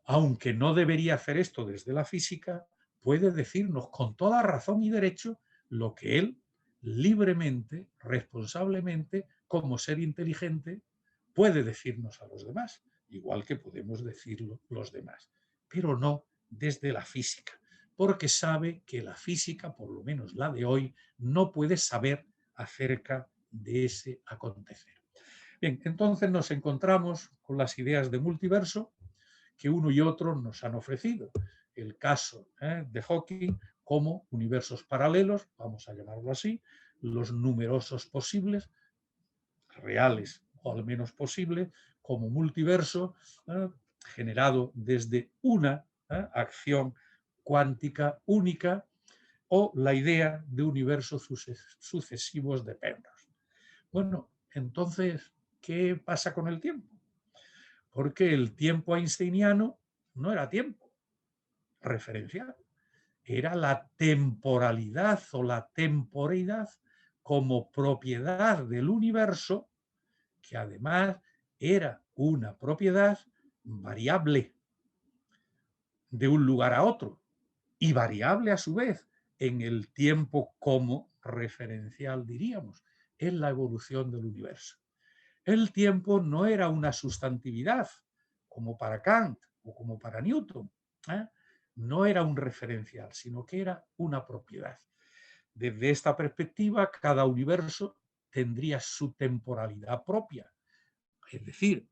aunque no debería hacer esto desde la física, puede decirnos con toda razón y derecho lo que él libremente, responsablemente, como ser inteligente, puede decirnos a los demás, igual que podemos decirlo los demás, pero no desde la física, porque sabe que la física, por lo menos la de hoy, no puede saber acerca de ese acontecer. Bien, entonces nos encontramos con las ideas de multiverso que uno y otro nos han ofrecido. El caso de Hawking como universos paralelos, vamos a llamarlo así, los numerosos posibles, reales o al menos posibles, como multiverso generado desde una acción cuántica única o la idea de universos sucesivos de Penrose. Bueno, entonces, ¿qué pasa con el tiempo? Porque el tiempo einsteiniano no era tiempo referencial, era la temporalidad o la temporeidad como propiedad del universo, que además era una propiedad variable de un lugar a otro y variable a su vez en el tiempo como referencial, diríamos, en la evolución del universo. El tiempo no era una sustantividad, como para Kant o como para Newton. No era un referencial, sino que era una propiedad. Desde esta perspectiva, cada universo tendría su temporalidad propia. Es decir,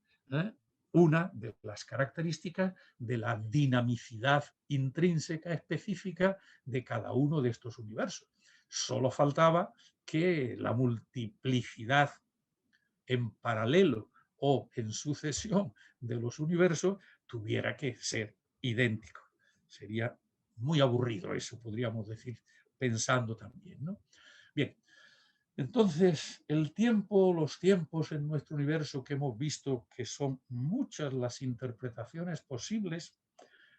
una de las características de la dinamicidad intrínseca específica de cada uno de estos universos. Solo faltaba que la multiplicidad en paralelo o en sucesión de los universos tuviera que ser idéntico. Sería muy aburrido eso, podríamos decir, pensando también, ¿no? Bien, entonces el tiempo, los tiempos en nuestro universo que hemos visto que son muchas las interpretaciones posibles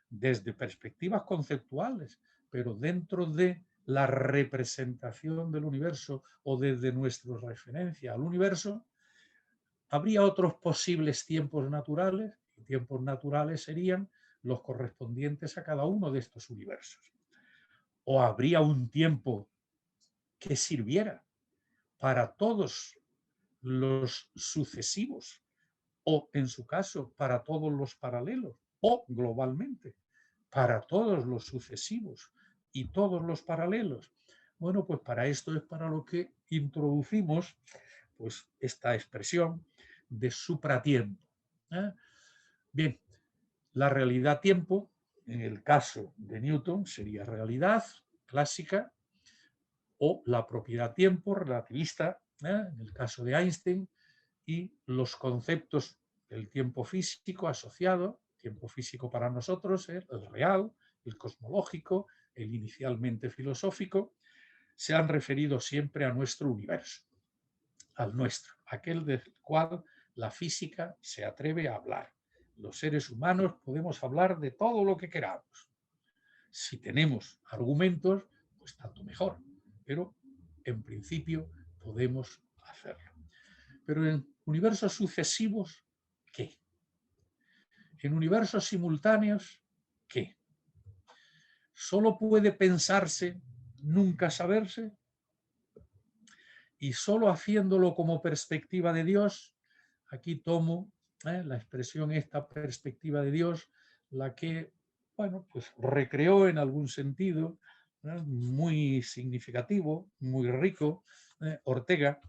desde perspectivas conceptuales, pero dentro de la representación del universo o desde nuestra referencia al universo, habría otros posibles tiempos naturales, y tiempos naturales serían los correspondientes a cada uno de estos universos. O habría un tiempo que sirviera para todos los sucesivos, o en su caso, para todos los paralelos, o globalmente, para todos los sucesivos y todos los paralelos. Bueno, pues para esto es para lo que introducimos pues, esta expresión de supratiempo. Bien, la realidad-tiempo, en el caso de Newton, sería realidad clásica, o la propiedad-tiempo relativista, en el caso de Einstein, y los conceptos del tiempo físico asociado, tiempo físico para nosotros, el real, el cosmológico, el inicialmente filosófico, se han referido siempre a nuestro universo, al nuestro, aquel del cual la física se atreve a hablar. Los seres humanos podemos hablar de todo lo que queramos. Si tenemos argumentos, pues tanto mejor, pero en principio podemos hacerlo. Pero en universos sucesivos, ¿qué? En universos simultáneos, ¿qué? ¿Solo puede pensarse, nunca saberse? Y solo haciéndolo como perspectiva de Dios, aquí tomo la expresión esta perspectiva de Dios, la que, bueno, pues recreó en algún sentido muy significativo, muy rico, Ortega,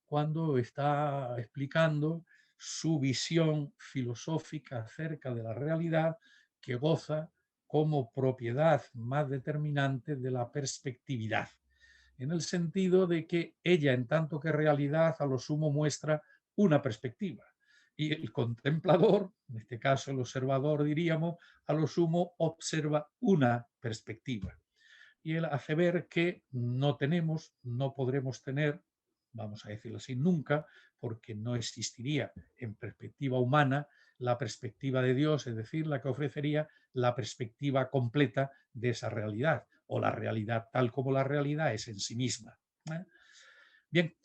cuando está explicando su visión filosófica acerca de la realidad que goza como propiedad más determinante de la perspectividad, en el sentido de que ella, en tanto que realidad, a lo sumo muestra una perspectiva. Y el contemplador, en este caso el observador diríamos, a lo sumo observa una perspectiva. Y él hace ver que no tenemos, no podremos tener, vamos a decirlo así, nunca, porque no existiría en perspectiva humana la perspectiva de Dios, es decir, la que ofrecería la perspectiva completa de esa realidad, o la realidad tal como la realidad es en sí misma. Bien,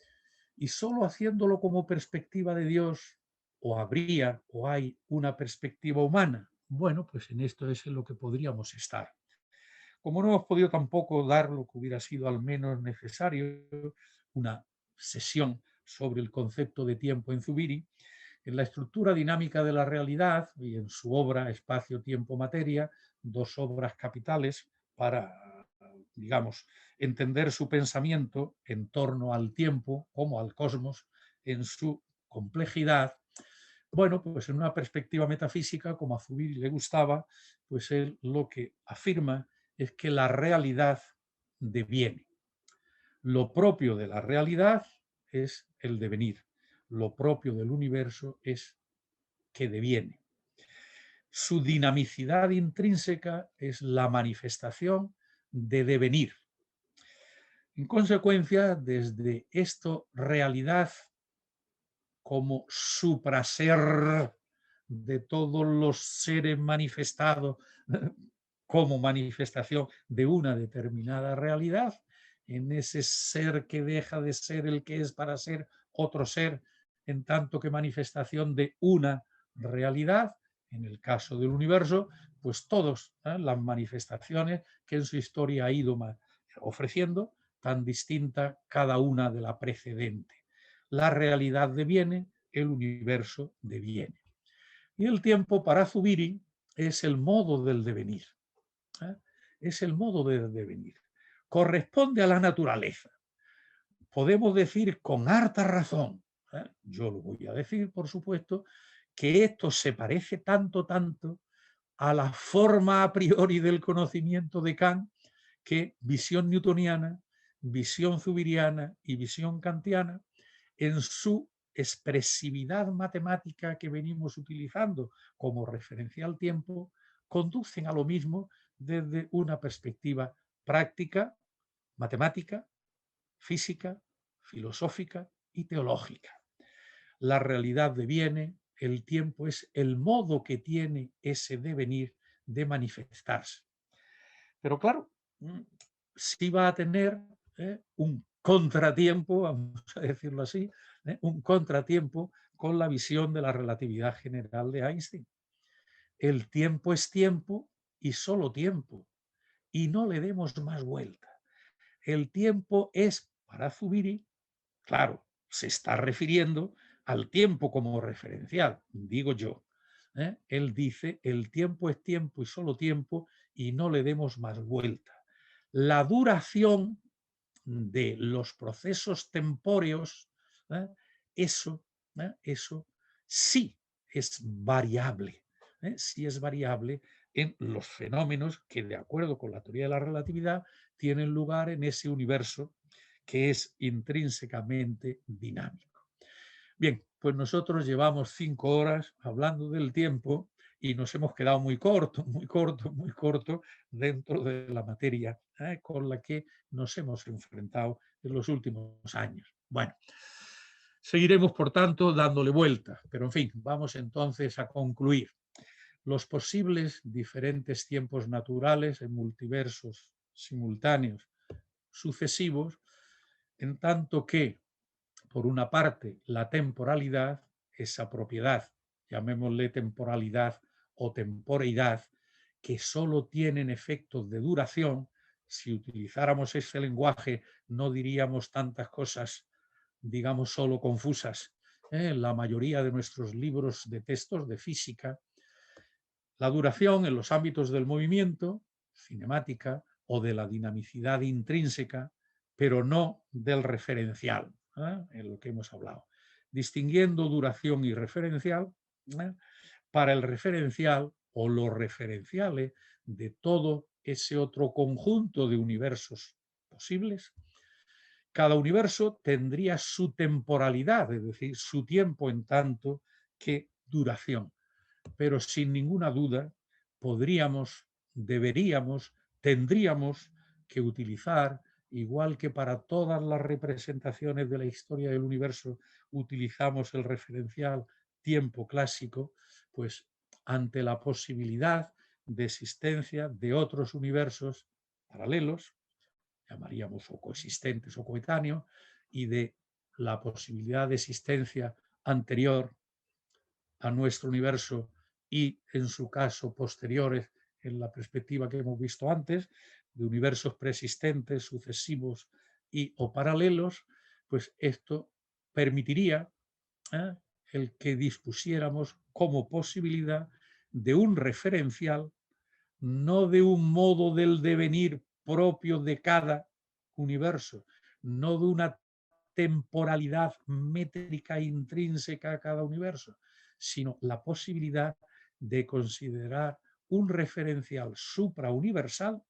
y solo haciéndolo como perspectiva de Dios, o habría o hay una perspectiva humana. Bueno, pues en esto es en lo que podríamos estar. Como no hemos podido tampoco dar lo que hubiera sido al menos necesario, una sesión sobre el concepto de tiempo en Zubiri, en la estructura dinámica de la realidad y en su obra Espacio, Tiempo, Materia, dos obras capitales para, digamos, entender su pensamiento en torno al tiempo como al cosmos en su complejidad. Bueno, pues en una perspectiva metafísica, como a Zubiri le gustaba, pues él lo que afirma es que la realidad deviene. Lo propio de la realidad es el devenir. Lo propio del universo es que deviene. Su dinamicidad intrínseca es la manifestación de devenir. En consecuencia, desde esto realidad como supraser de todos los seres manifestados como manifestación de una determinada realidad, en ese ser que deja de ser el que es para ser otro ser, en tanto que manifestación de una realidad, en el caso del universo, pues todas las manifestaciones que en su historia ha ido ofreciendo, tan distinta cada una de la precedente. La realidad deviene, el universo deviene. Y el tiempo para Zubiri es el modo del devenir. Es el modo del devenir. Corresponde a la naturaleza. Podemos decir con harta razón, yo lo voy a decir, por supuesto, que esto se parece tanto a la forma a priori del conocimiento de Kant, que visión newtoniana, visión zubiriana y visión kantiana, en su expresividad matemática que venimos utilizando como referencia al tiempo, conducen a lo mismo desde una perspectiva práctica, matemática, física, filosófica y teológica. La realidad deviene, el tiempo es el modo que tiene ese devenir de manifestarse. Pero claro, sí va a tener un contratiempo, vamos a decirlo así, un contratiempo con la visión de la relatividad general de Einstein. El tiempo es tiempo y solo tiempo, y no le demos más vuelta. El tiempo es, para Zubiri, claro, se está refiriendo al tiempo como referencial, digo yo. Él dice, el tiempo es tiempo y solo tiempo, y no le demos más vuelta. La duración de los procesos tempóreos, eso sí es variable, sí es variable en los fenómenos que, de acuerdo con la teoría de la relatividad, tienen lugar en ese universo que es intrínsecamente dinámico. Bien, pues nosotros llevamos 5 horas hablando del tiempo y nos hemos quedado muy corto dentro de la materia con la que nos hemos enfrentado en los últimos años. Bueno, seguiremos, por tanto, dándole vuelta, pero en fin, vamos entonces a concluir. los posibles diferentes tiempos naturales en multiversos simultáneos sucesivos, en tanto que, por una parte, la temporalidad, esa propiedad, llamémosle temporalidad o temporeidad, que solo tienen efectos de duración. Si utilizáramos ese lenguaje, no diríamos tantas cosas, digamos, solo confusas. En la mayoría de nuestros libros de textos de física, la duración en los ámbitos del movimiento, cinemática, o de la dinamicidad intrínseca, pero no del referencial, en lo que hemos hablado. Distinguiendo duración y referencial, para el referencial o los referenciales de todo ese otro conjunto de universos posibles, cada universo tendría su temporalidad, es decir, su tiempo en tanto que duración. Pero sin ninguna duda podríamos, deberíamos, tendríamos que utilizar, igual que para todas las representaciones de la historia del universo utilizamos el referencial tiempo clásico, pues ante la posibilidad de existencia de otros universos paralelos, llamaríamos o coexistentes o coetáneos, y de la posibilidad de existencia anterior a nuestro universo y, en su caso, posteriores en la perspectiva que hemos visto antes, de universos preexistentes, sucesivos y o paralelos, pues esto permitiría el que dispusiéramos como posibilidad de un referencial, no de un modo del devenir propio de cada universo, no de una temporalidad métrica intrínseca a cada universo, sino la posibilidad de considerar un referencial suprauniversal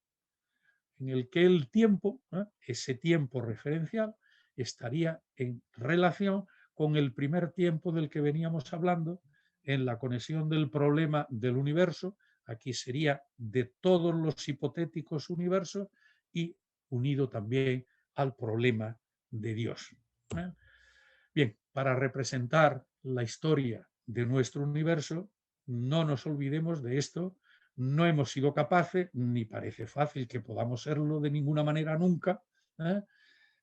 en el que el tiempo, ese tiempo referencial, estaría en relación con el primer tiempo del que veníamos hablando, en la conexión del problema del universo. Aquí sería de todos los hipotéticos universos y unido también al problema de Dios. Bien, para representar la historia de nuestro universo, no nos olvidemos de esto. No hemos sido capaces, ni parece fácil que podamos serlo de ninguna manera nunca,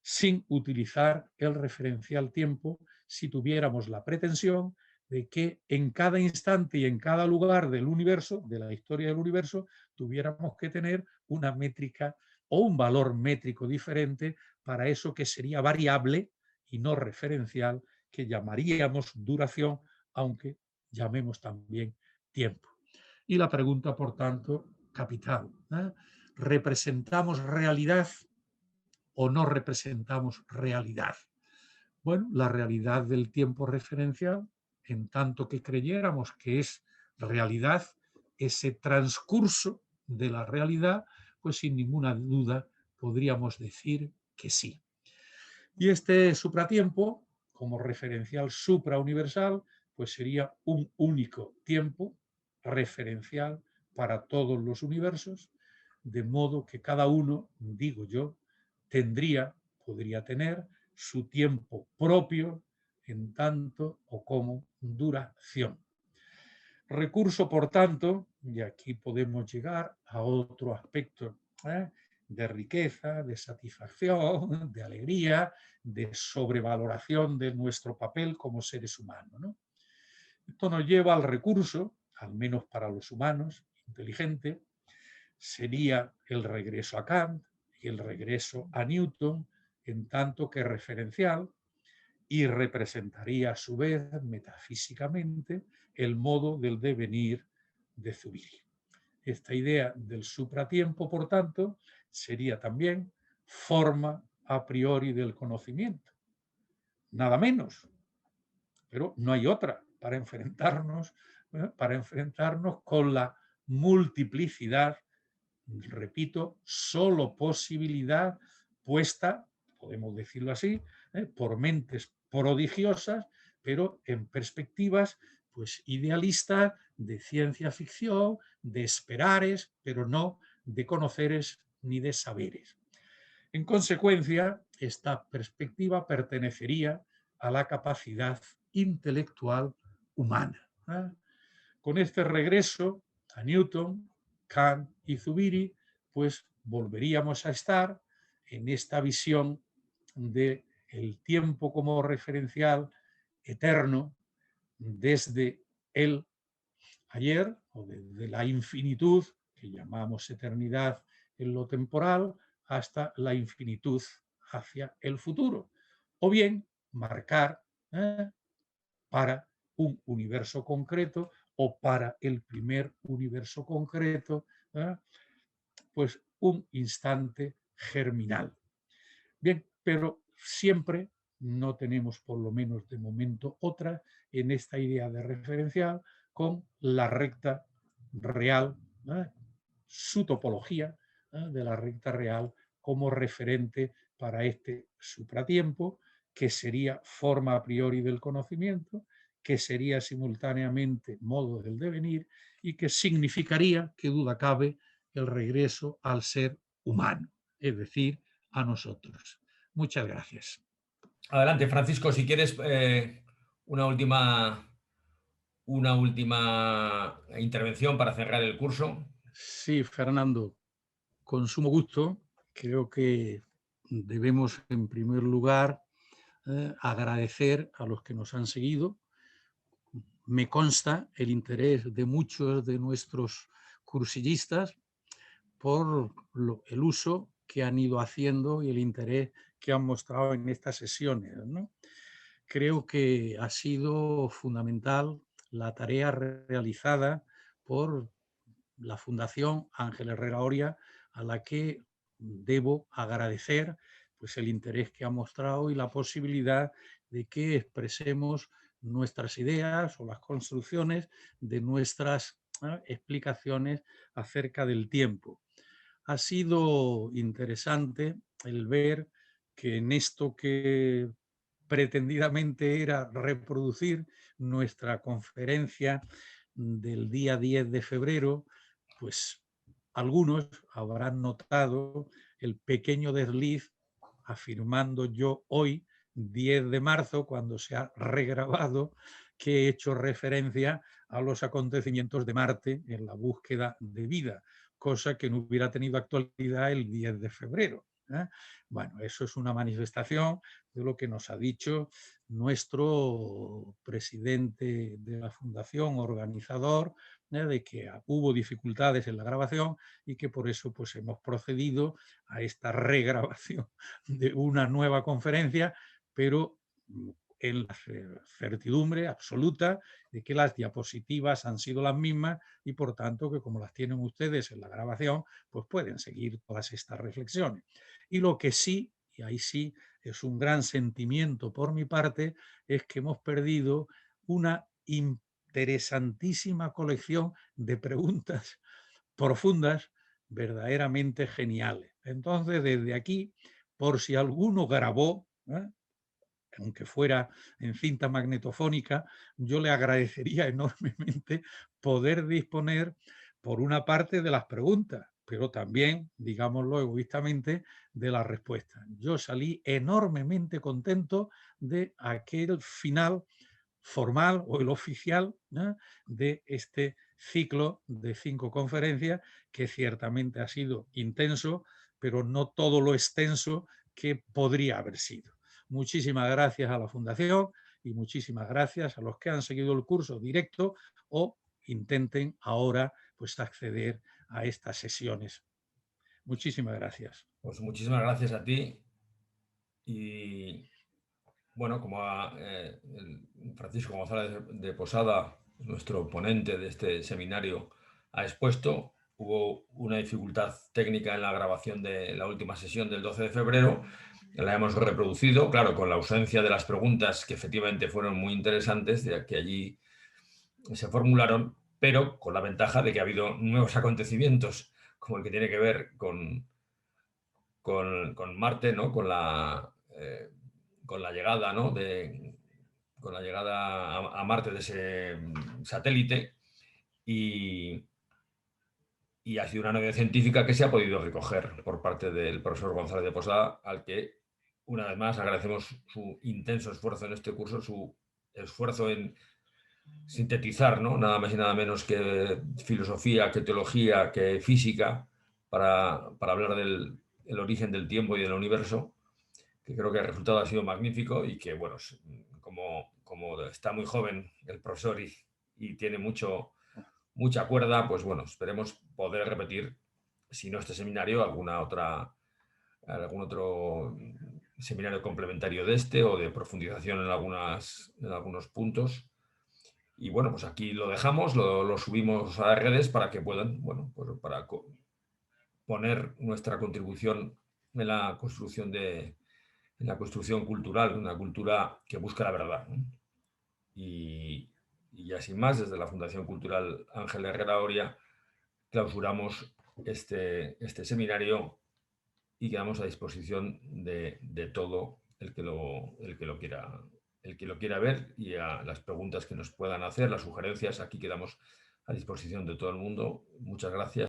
sin utilizar el referencial tiempo, si tuviéramos la pretensión de que en cada instante y en cada lugar del universo, de la historia del universo, tuviéramos que tener una métrica o un valor métrico diferente para eso que sería variable y no referencial, que llamaríamos duración, aunque llamemos también tiempo. Y la pregunta, por tanto, capital, ¿representamos realidad o no representamos realidad? Bueno, la realidad del tiempo referencial, en tanto que creyéramos que es realidad, ese transcurso de la realidad, pues sin ninguna duda podríamos decir que sí. Y este supratiempo, como referencial suprauniversal, pues sería un único tiempo referencial para todos los universos, de modo que cada uno, digo yo, podría tener su tiempo propio en tanto o como duración. Recurso, por tanto, y aquí podemos llegar a otro aspecto de riqueza, de satisfacción, de alegría, de sobrevaloración de nuestro papel como seres humanos, ¿no? Esto nos lleva al recurso, al menos para los humanos, inteligente, sería el regreso a Kant y el regreso a Newton, en tanto que referencial, y representaría a su vez metafísicamente el modo del devenir de Zubiri. Esta idea del supratiempo, por tanto, sería también forma a priori del conocimiento. Nada menos, pero no hay otra para enfrentarnos con la multiplicidad, repito, solo posibilidad puesta, podemos decirlo así, por mentes prodigiosas, pero en perspectivas pues idealistas de ciencia ficción, de esperares, pero no de conoceres ni de saberes. En consecuencia, esta perspectiva pertenecería a la capacidad intelectual humana, Con este regreso a Newton, Kant y Zubiri, pues volveríamos a estar en esta visión de el tiempo como referencial eterno desde el ayer o desde la infinitud, que llamamos eternidad en lo temporal, hasta la infinitud hacia el futuro. O bien marcar para un universo concreto o para el primer universo concreto, pues un instante germinal. Bien, pero siempre no tenemos, por lo menos de momento, otra en esta idea de referencial con la recta real, su topología de la recta real como referente para este supratiempo, que sería forma a priori del conocimiento, que sería simultáneamente modo del devenir y que significaría, que duda cabe, el regreso al ser humano, es decir, a nosotros. Muchas gracias. Adelante, Francisco, si quieres una última intervención para cerrar el curso. Sí, Fernando, con sumo gusto. Creo que debemos, en primer lugar, agradecer a los que nos han seguido. Me consta el interés de muchos de nuestros cursillistas por el uso que han ido haciendo y el interés que han mostrado en estas sesiones, ¿no? Creo que ha sido fundamental la tarea realizada por la Fundación Ángel Herrera Oria, a la que debo agradecer pues, el interés que ha mostrado y la posibilidad de que expresemos nuestras ideas o las construcciones de nuestras explicaciones acerca del tiempo. Ha sido interesante el ver que en esto que pretendidamente era reproducir nuestra conferencia del día 10 de febrero, pues algunos habrán notado el pequeño desliz afirmando yo hoy, 10 de marzo, cuando se ha regrabado, que he hecho referencia a los acontecimientos de Marte en la búsqueda de vida, cosa que no hubiera tenido actualidad el 10 de febrero. Bueno, eso es una manifestación de lo que nos ha dicho nuestro presidente de la fundación, organizador, de que hubo dificultades en la grabación y que por eso pues, hemos procedido a esta regrabación de una nueva conferencia, pero en la certidumbre absoluta de que las diapositivas han sido las mismas y por tanto que como las tienen ustedes en la grabación, pues pueden seguir todas estas reflexiones. Y lo que sí, y ahí sí es un gran sentimiento por mi parte, es que hemos perdido una interesantísima colección de preguntas profundas, verdaderamente geniales. Entonces, desde aquí, por si alguno grabó, aunque fuera en cinta magnetofónica, yo le agradecería enormemente poder disponer, por una parte, de las preguntas, pero también, digámoslo egoístamente, de las respuestas. Yo salí enormemente contento de aquel final formal o el oficial, ¿no?, de este ciclo de 5 conferencias, que ciertamente ha sido intenso, pero no todo lo extenso que podría haber sido. Muchísimas gracias a la Fundación y muchísimas gracias a los que han seguido el curso directo o intenten ahora pues, acceder a estas sesiones. Muchísimas gracias. Pues muchísimas gracias a ti. Y bueno, como Francisco González de Posada, nuestro ponente de este seminario, ha expuesto, hubo una dificultad técnica en la grabación de la última sesión del 12 de febrero. La hemos reproducido, claro, con la ausencia de las preguntas que efectivamente fueron muy interesantes, de que allí se formularon, pero con la ventaja de que ha habido nuevos acontecimientos, como el que tiene que ver con Marte, ¿no? Con la llegada, ¿no? Con la llegada a Marte de ese satélite y ha sido una novedad científica que se ha podido recoger por parte del profesor González de Posada, al que una vez más agradecemos su intenso esfuerzo en este curso, su esfuerzo en sintetizar, ¿no? Nada más y nada menos que filosofía, que teología, que física, para hablar del el origen del tiempo y del universo, que creo que el resultado ha sido magnífico y que, bueno, como está muy joven el profesor y tiene mucha cuerda, pues bueno, esperemos poder repetir, si no este seminario, algún otro seminario complementario de este o de profundización en algunos puntos. Y bueno, pues aquí lo dejamos, lo subimos a las redes para que puedan, bueno, pues para poner nuestra contribución en la construcción cultural, una cultura que busca la verdad, ¿no? Y ya sin más, desde la Fundación Cultural Ángel Herrera Oria, clausuramos este seminario y quedamos a disposición de todo el que lo quiera ver, y a las preguntas que nos puedan hacer, las sugerencias, aquí quedamos a disposición de todo el mundo. Muchas gracias.